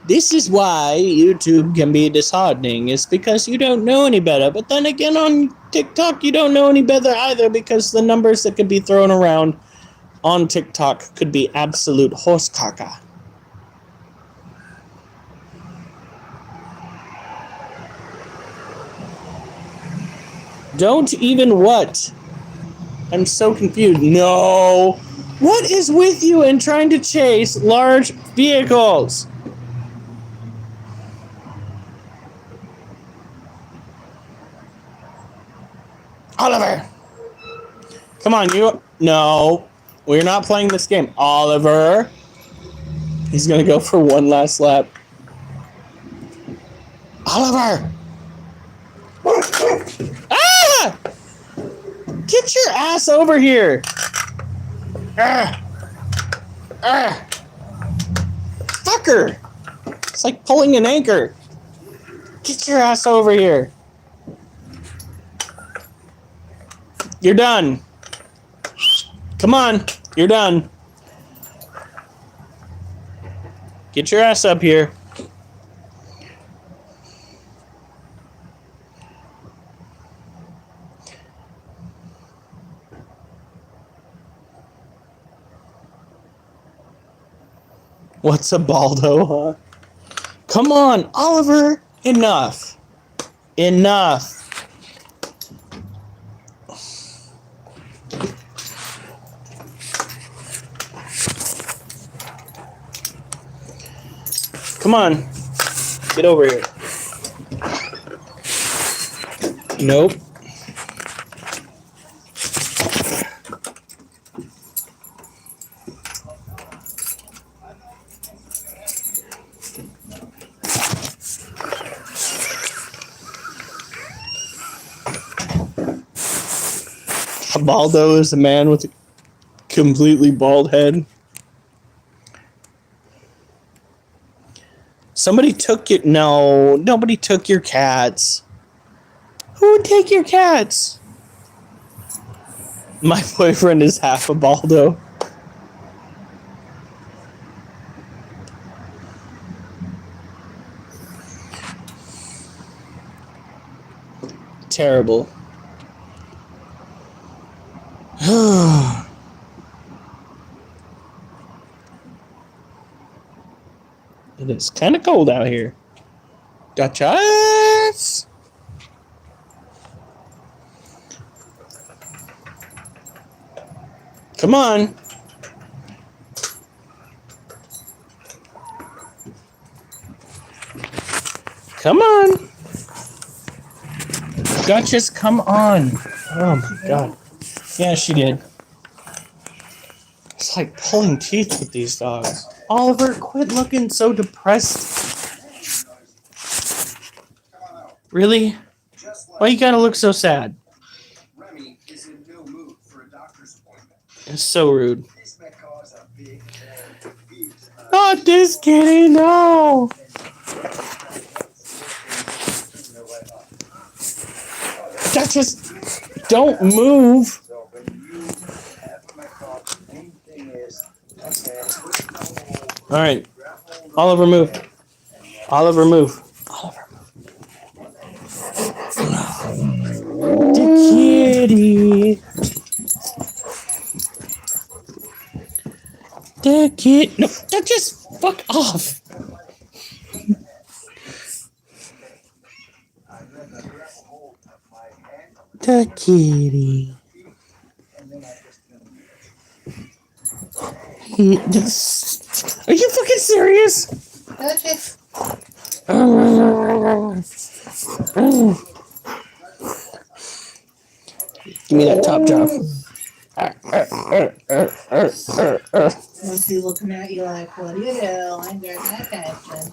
This is why YouTube can be disheartening. It's because you don't know any better. But then again, on TikTok, you don't know any better either because the numbers that could be thrown around on TikTok could be absolute horse caca. Don't even what? I'm so confused. No! What is with you in trying to chase large vehicles? Oliver! Come on, you... No. We're not playing this game. Oliver! He's gonna go for one last lap. Oliver! Ah! Get your ass over here! Fucker! It's like pulling an anchor. Get your ass over here. You're done. Come on, you're done. Get your ass up here. What's a Baldo, huh? Come on, Oliver! Enough. Enough. Come on. Get over here. Nope. baldo is a man with a completely bald head. Somebody took your... No, nobody took your cats. Who would take your cats? My boyfriend is half a baldo. Terrible. It is kind of cold out here. Gotchas! Come on. Come on. Duchess, come on. Oh my god. Yeah, she did. It's like pulling teeth with these dogs. Oliver, quit looking so depressed. Really? Why you gotta look so sad? It's so rude. Not this kitty, no! Duchess, don't move! Alright. Oliver, move. Oliver, move. Oliver, move. The kitty. The kid. No, just fuck off. The kitty. Are you fucking serious? Give me that top job. Once he's looking at you like, what do you do? I'm getting attention.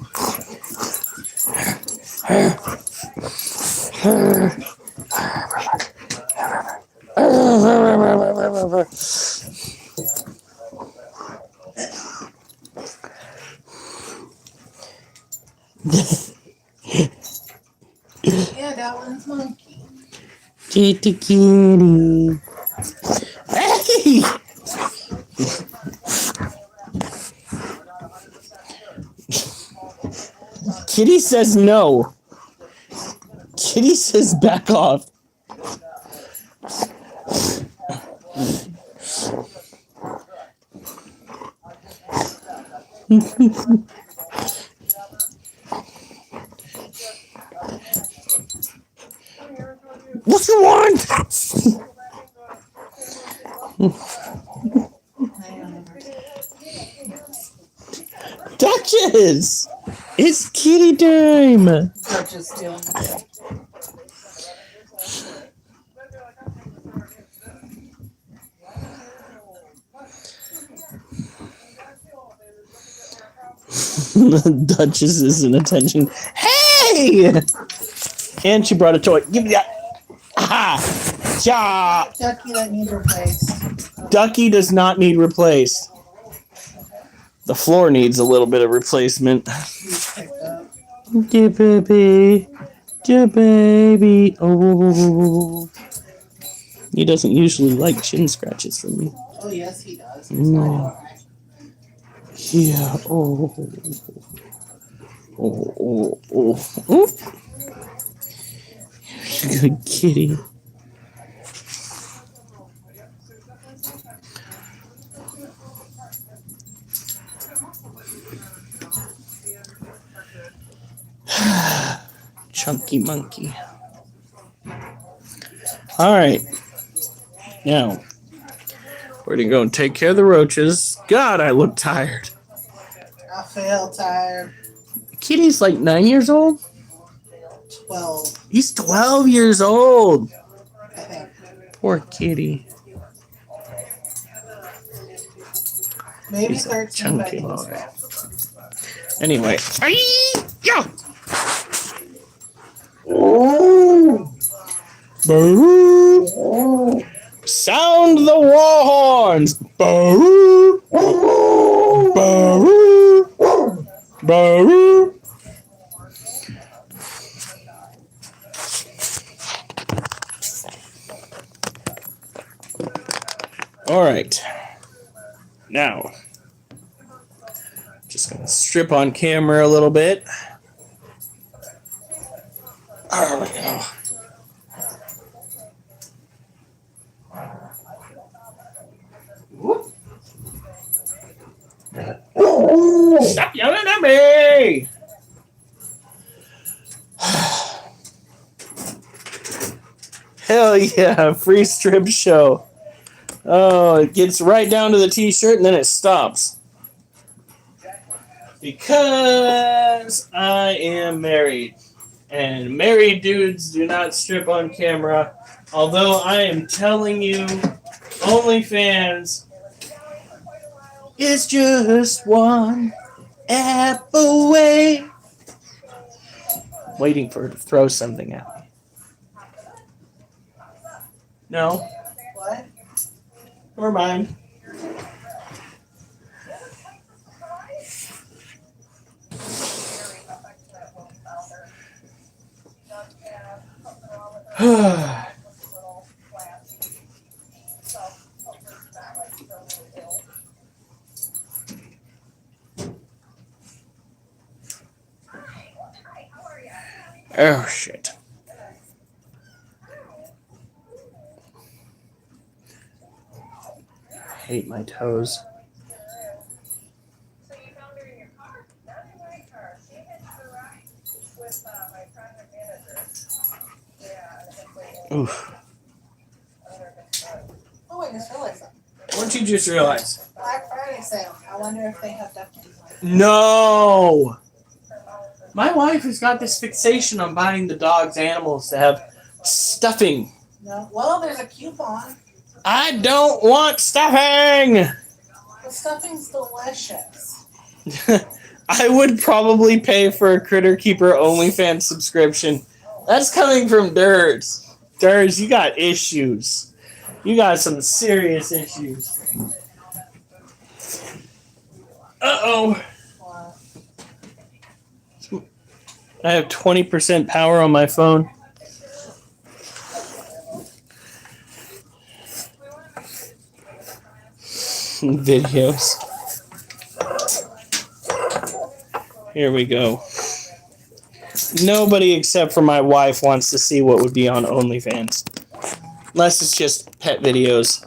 Yeah, that one's monkey. Get the kitty. Hey! Kitty says no. Kitty says back off. What you want? Duchess! It's kitty time! Duchess doing it. Duchess is in attention. Hey! And she brought a toy. Give me that. Aha! Ja! Ducky that needs replaced. Ducky does not need replaced. The floor needs a little bit of replacement. Yeah, baby. Yeah, baby. Oh. He doesn't usually like chin scratches from me. Oh, yes, he does. No. Yeah. Oh. Oh, oh, oh. Oh. Good kitty. Chunky monkey. All right. Now, we're going to go and take care of the roaches. God, I look tired. I feel tired. Kitty's like 9 years old? 12. He's 12 years old. I think. Poor kitty. Maybe He's a 13. chunky But boy. Anyway. Yeah. Sound the war horns! Baroo! Baroo! Baroo! All right. Now, just gonna strip on camera a little bit. There we go. Stop yelling at me! Hell yeah, free strip show. Oh, it gets right down to the t-shirt and then it stops. Because I am married. And married dudes do not strip on camera. Although I am telling you, OnlyFans is just one app away. Waiting for her to throw something at me. No. What? Never mind. Oh, shit. I hate my toes. So you found her in your car? Not in my car. She hitched a ride with my project manager. Yeah, and it's waiting. Oof. Oh, I just realized something. What'd you just realize? Black Friday sale. I wonder if they have duct tape. No! My wife has got this fixation on buying the dog's animals to have stuffing. No. Well, there's a coupon. I don't want stuffing! The stuffing's delicious. I would probably pay for a Critter Keeper OnlyFans subscription. That's coming from Durs. Durs, you got issues. You got some serious issues. Uh-oh. Wow. I have 20% power on my phone. Videos. Here we go. Nobody except for my wife wants to see what would be on OnlyFans. Unless it's just pet videos.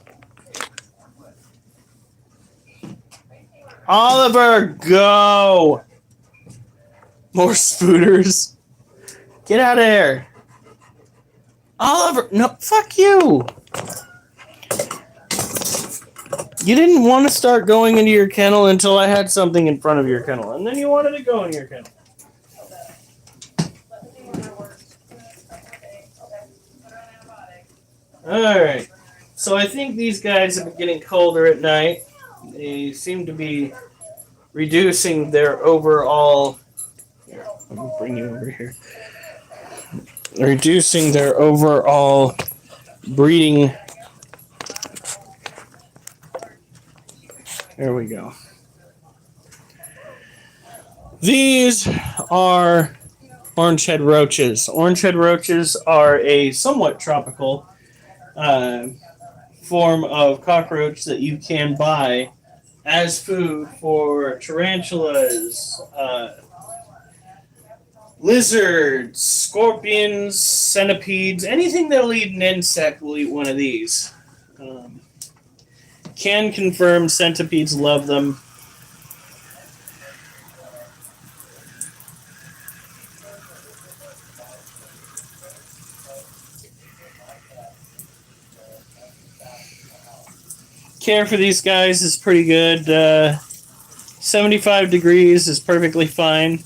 Oliver, go! More spooters. Get out of here. Oliver, no, fuck you. You didn't want to start going into your kennel until I had something in front of your kennel. And then you wanted to go in your kennel. Alright. So I think these guys have been getting colder at night. They seem to be reducing their overall... Here, let me bring you over here. Reducing their overall breeding... There we go. These are orange-head roaches. Orange-head roaches are a somewhat tropical form of cockroach that you can buy as food for tarantulas, lizards, scorpions, centipedes, anything that'll eat an insect will eat one of these. Can confirm centipedes love them. Care for these guys is pretty good. 75 degrees is perfectly fine.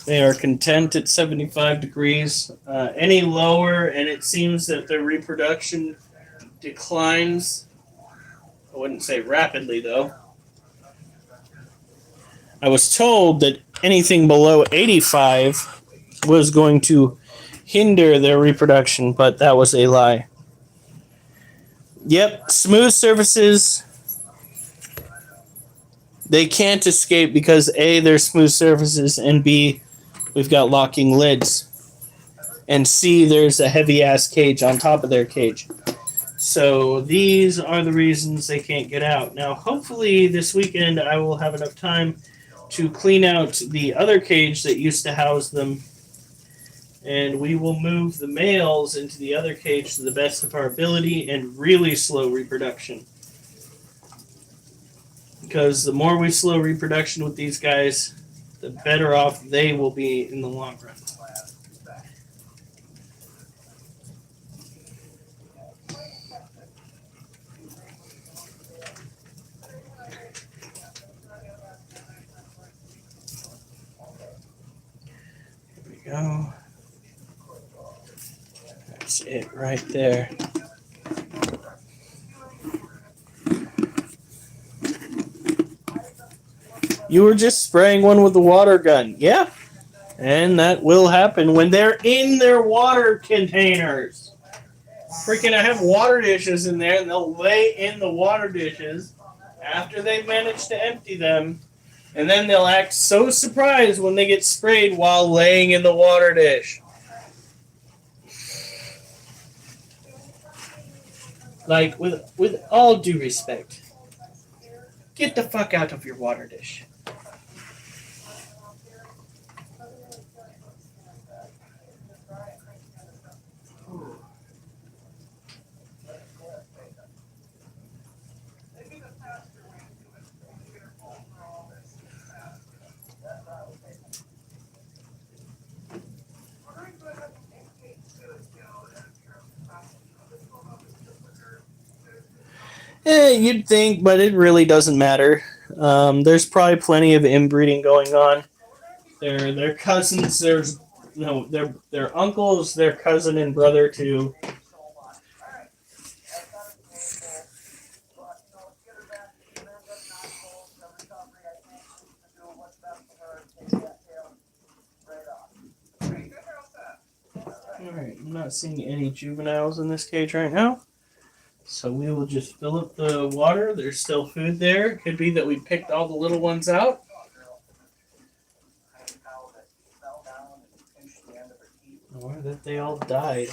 They are content at 75 degrees. Any lower, and it seems that their reproduction declines. I wouldn't say rapidly, though. I was told that anything below 85 was going to hinder their reproduction, but that was a lie. Yep, smooth surfaces. They can't escape because A, they're smooth surfaces, and B, we've got locking lids. And C, there's a heavy ass cage on top of their cage. So these are the reasons they can't get out. Now, hopefully, this weekend I will have enough time to clean out the other cage that used to house them, and we will move the males into the other cage to the best of our ability and really slow reproduction. Because the more we slow reproduction with these guys, the better off they will be in the long run. There we go. That's it right there. You were just spraying one with a water gun. Yeah. And that will happen when they're in their water containers. Freaking, I have water dishes in there, and they'll lay in the water dishes after they've managed to empty them. And then they'll act so surprised when they get sprayed while laying in the water dish. Like, with all due respect, get the fuck out of your water dish. You'd think, but it really doesn't matter. There's probably plenty of inbreeding going on. They're cousins. There's no, they're uncles, their cousin and brother too. Alright, I'm not seeing any juveniles in this cage right now. So we will just fill up the water. There's still food there. It could be that we picked all the little ones out. Or that they all died.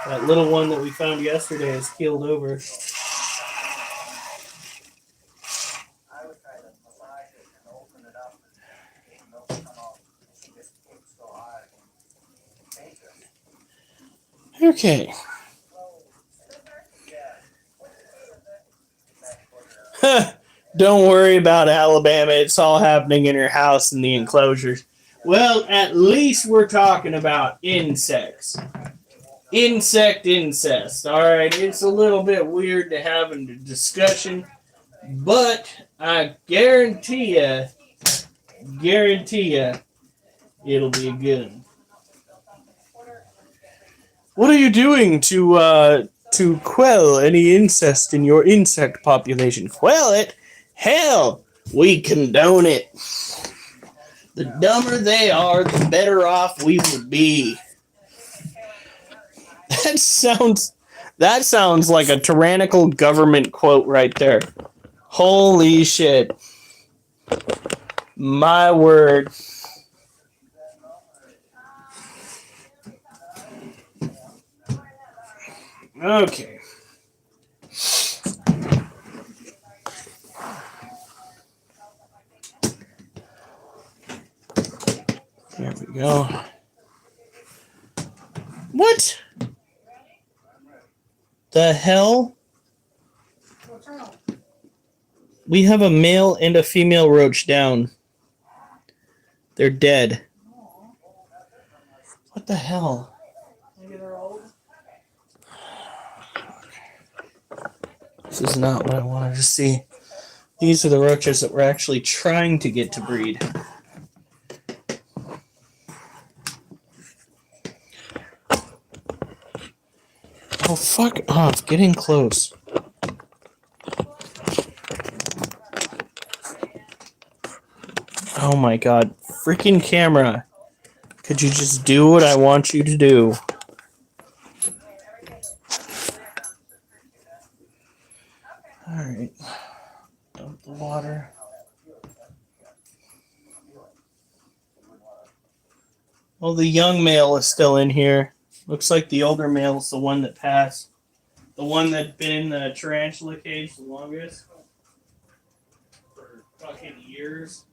That little one that we found yesterday is keeled over. Okay. Don't worry about Alabama. It's all happening in your house in the enclosures. Well, at least we're talking about insects. Insect incest. Alright, it's a little bit weird to have a discussion, but I guarantee ya, it'll be good. What are you doing to quell any incest in your insect population? Quell it? Hell, we condone it. The dumber they are, the better off we would be. That sounds like a tyrannical government quote right there. Holy shit. My word. Okay. There we go. What? The hell? We have a male and a female roach down. They're dead. What the hell? Maybe they're old. This is not what I wanted to see. These are the roaches that we're actually trying to get to breed. Oh, fuck off. Getting close. Oh my god. Freaking camera. Could you just do what I want you to do? Well, the young male is still in here. Looks like the older male is the one that passed. The one that's been in the tarantula cage the longest. For fucking years.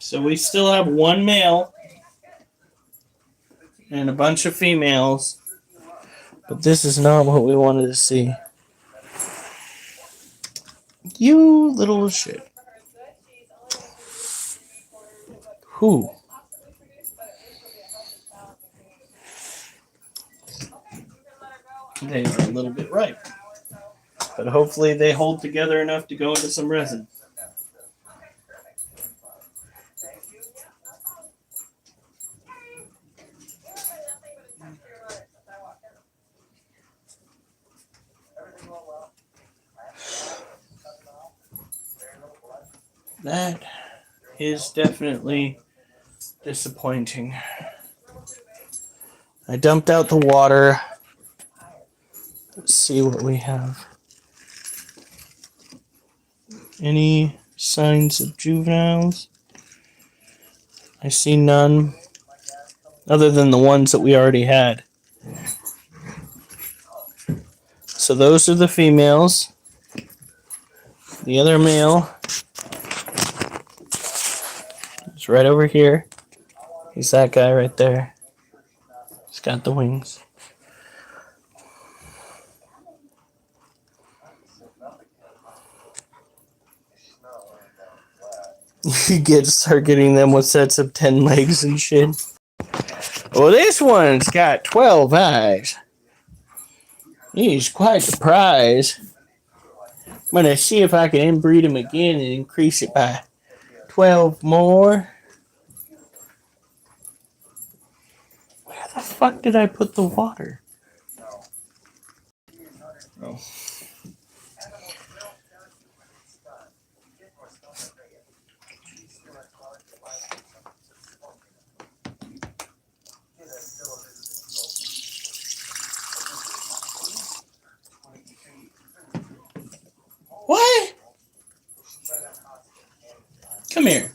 So we still have one male and a bunch of females, but this is not what we wanted to see. You little shit. Who? They are a little bit ripe, but hopefully they hold together enough to go into some resin. That is definitely disappointing. I dumped out the water. Let's see what we have. Any signs of juveniles? I see none, other than the ones that we already had. So those are the females. The other male is right over here. He's that guy right there. He's got the wings. You start getting them with sets of 10 legs and shit. Well, this one's got 12 eyes. He's quite the prize. I'm gonna see if I can inbreed him again and increase it by 12 more. Where the fuck did I put the water? Oh. What? Come here.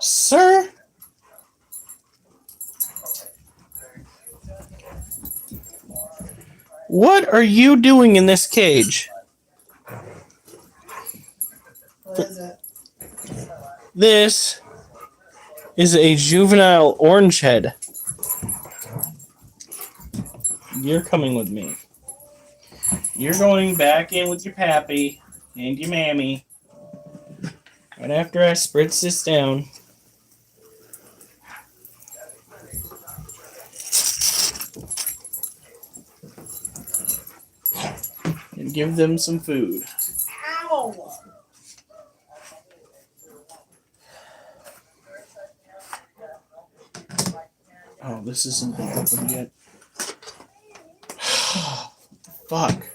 Sir? What are you doing in this cage? What is it? This is a juvenile orange head. You're coming with me. You're going back in with your pappy and your mammy. Right after I spritz this down. And give them some food. Ow! Oh, this isn't open yet. Fuck.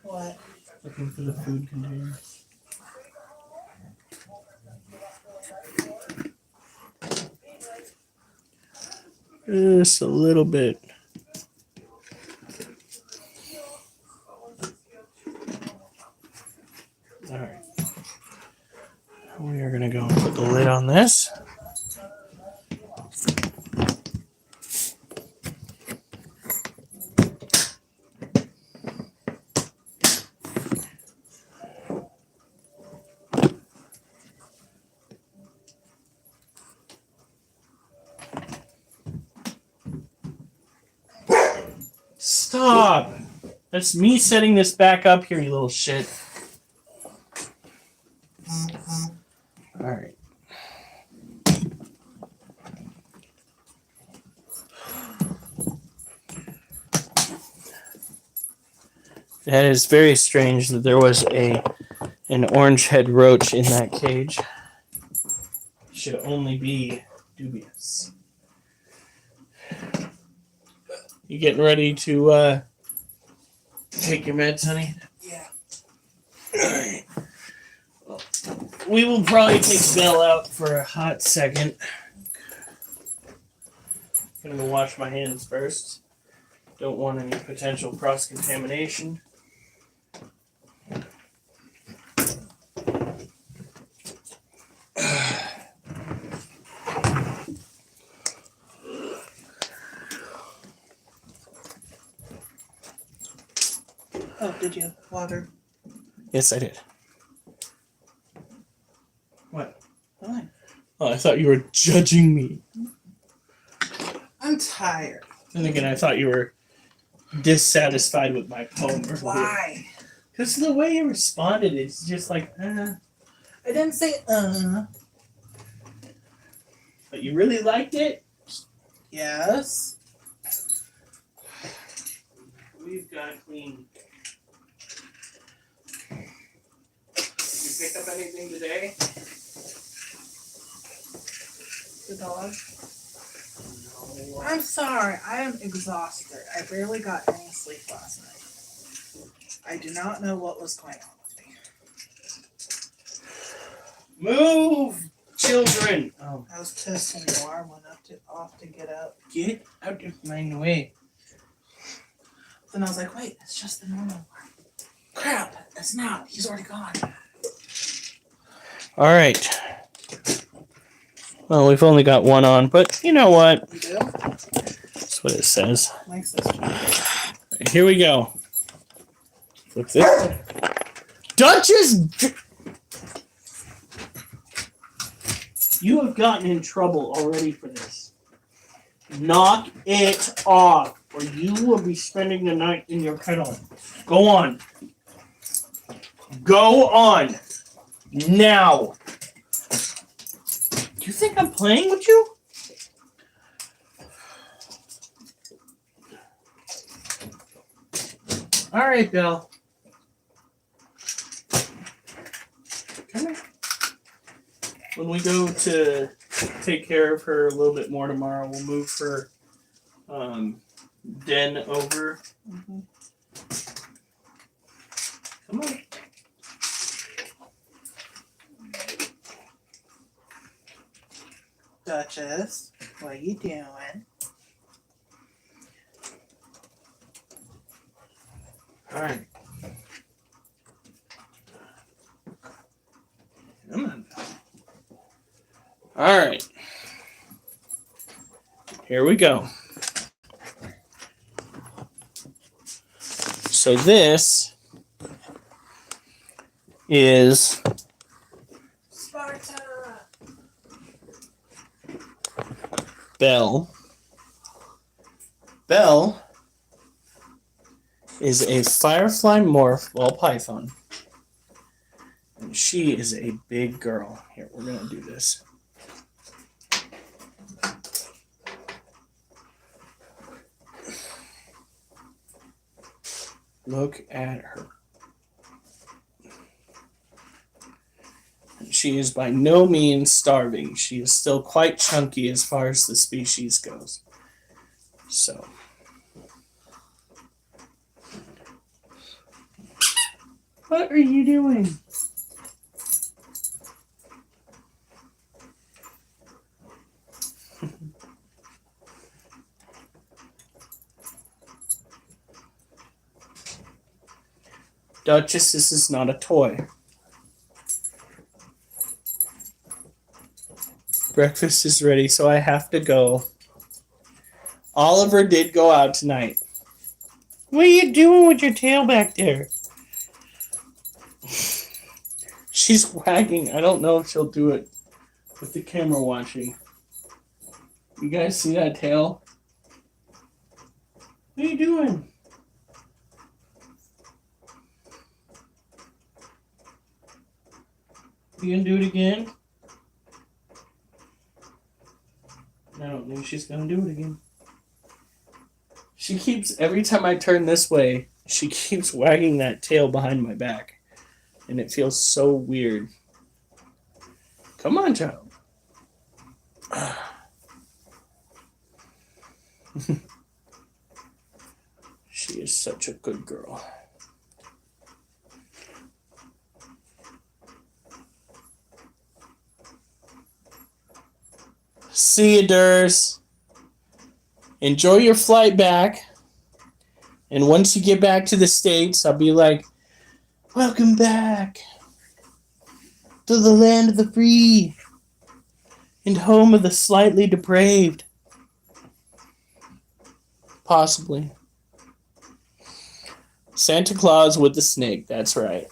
What? Looking for the food container. Just a little bit. Alright. We are going to go and put the lid on this. Stop! That's me setting this back up here, you little shit. Alright. That is very strange that there was an orange head roach in that cage. Should only be dubious. You getting ready to take your meds, honey? Yeah. Alright. Well, we will probably take Belle out for a hot second. gonna go wash my hands first. Don't want any potential cross-contamination. Oh, did you water? Yes, I did. What? Fine. Oh, I thought you were judging me. I'm tired. And again, I thought you were dissatisfied with my poem. Why? Because the way you responded, it's just like, I didn't say But you really liked it? Yes. We've got to clean. Did you pick up anything today? The dog. No. I'm sorry. I am exhausted. I barely got any sleep last night. I do not know what was going on with me. Move, children. Oh, I was pissed when the alarm went off to get up. get out of my way. Then I was like, wait, it's just the normal alarm. Crap, it's not. He's already gone. All right. Well, we've only got one on, but you know what? You do? That's what it says. My sister. Here we go. Flip this. Duchess! You have gotten in trouble already for this. Knock it off, or you will be spending the night in your kennel. Go on. Go on. Now. Do you think I'm playing with you? All right, Bill. Come here. When we go to take care of her a little bit more tomorrow, we'll move her den over. Mm-hmm. Come on. Duchess, what you doing? All right. Come on. All right. Here we go. So this is Sparta! Belle. Belle is a firefly morph ball python. And she is a big girl. Here, we're going to do this. Look at her. And she is by no means starving. She is still quite chunky as far as the species goes. So. What are you doing? Duchess, this is not a toy. Breakfast is ready, so I have to go. Oliver did go out tonight. What are you doing with your tail back there? She's wagging. I don't know if she'll do it with the camera watching. You guys see that tail? What are you doing? You gonna do it again? I don't think she's gonna do it again. She keeps, every time I turn this way, she keeps wagging that tail behind my back. And it feels so weird. Come on, child. She is such a good girl. See you, Durs. Enjoy your flight back. And once you get back to the States, I'll be like, welcome back to the land of the free and home of the slightly depraved. Possibly. Santa Claus with the snake, that's right.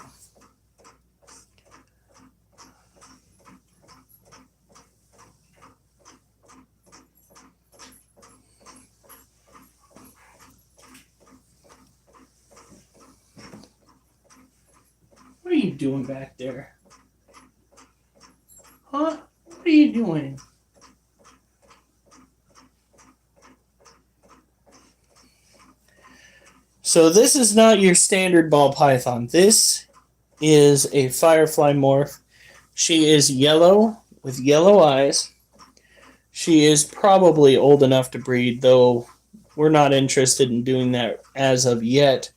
What are you doing back there? Huh? What are you doing? So this is not your standard ball python. This is a firefly morph. She is yellow with yellow eyes. She is probably old enough to breed, though we're not interested in doing that as of yet.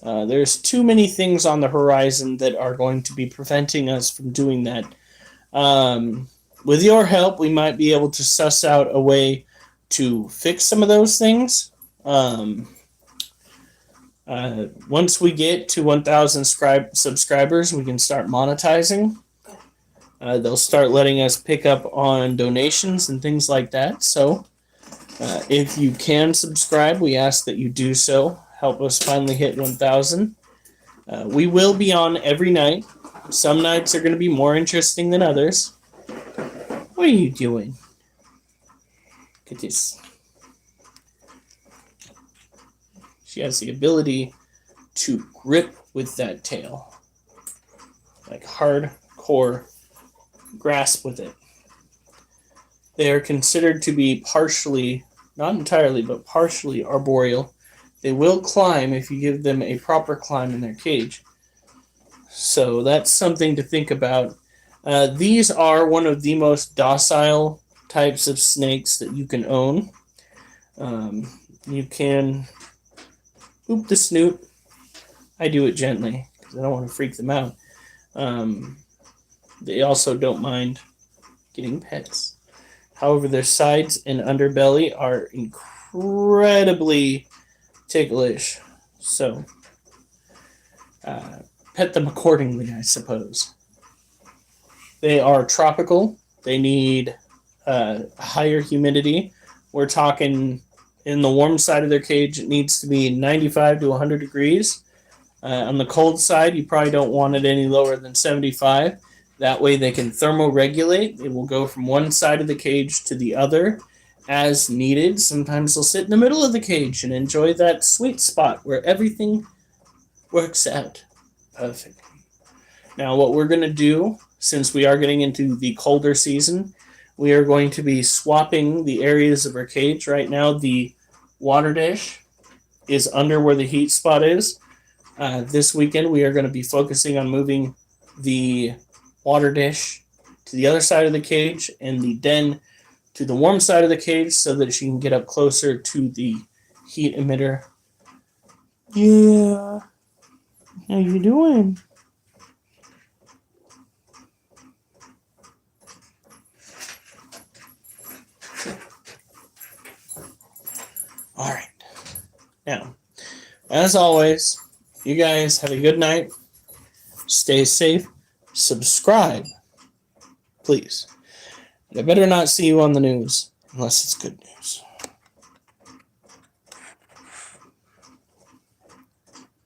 There's too many things on the horizon that are going to be preventing us from doing that. With your help, we might be able to suss out a way to fix some of those things. Once we get to 1,000 subscribers, we can start monetizing. They'll start letting us pick up on donations and things like that. So if you can subscribe, we ask that you do so. Help us finally hit 1,000. We will be on every night. Some nights are going to be more interesting than others. What are you doing? Look at this. She has the ability to grip with that tail. Like hardcore grasp with it. They are considered to be partially, not entirely, but partially arboreal. They will climb if you give them a proper climb in their cage. So that's something to think about. These are one of the most docile types of snakes that you can own. You can boop the snoot. I do it gently because I don't want to freak them out. They also don't mind getting pets. However, their sides and underbelly are incredibly ticklish. So, pet them accordingly, I suppose. They are tropical. They need higher humidity. We're talking in the warm side of their cage, it needs to be 95 to 100 degrees. On the cold side, you probably don't want it any lower than 75. That way they can thermoregulate. It will go from one side of the cage to the other as needed. Sometimes they'll sit in the middle of the cage and enjoy that sweet spot where everything works out perfectly. Now, what we're going to do, since we are getting into the colder season, we are going to be swapping the areas of our cage. Right now, the water dish is under where the heat spot is. This weekend, we are going to be focusing on moving the water dish to the other side of the cage and the den to the warm side of the cage so that she can get up closer to the heat emitter. Yeah. How you doing? All right. Now, as always, you guys have a good night. Stay safe. Subscribe, please. And I better not see you on the news unless it's good news.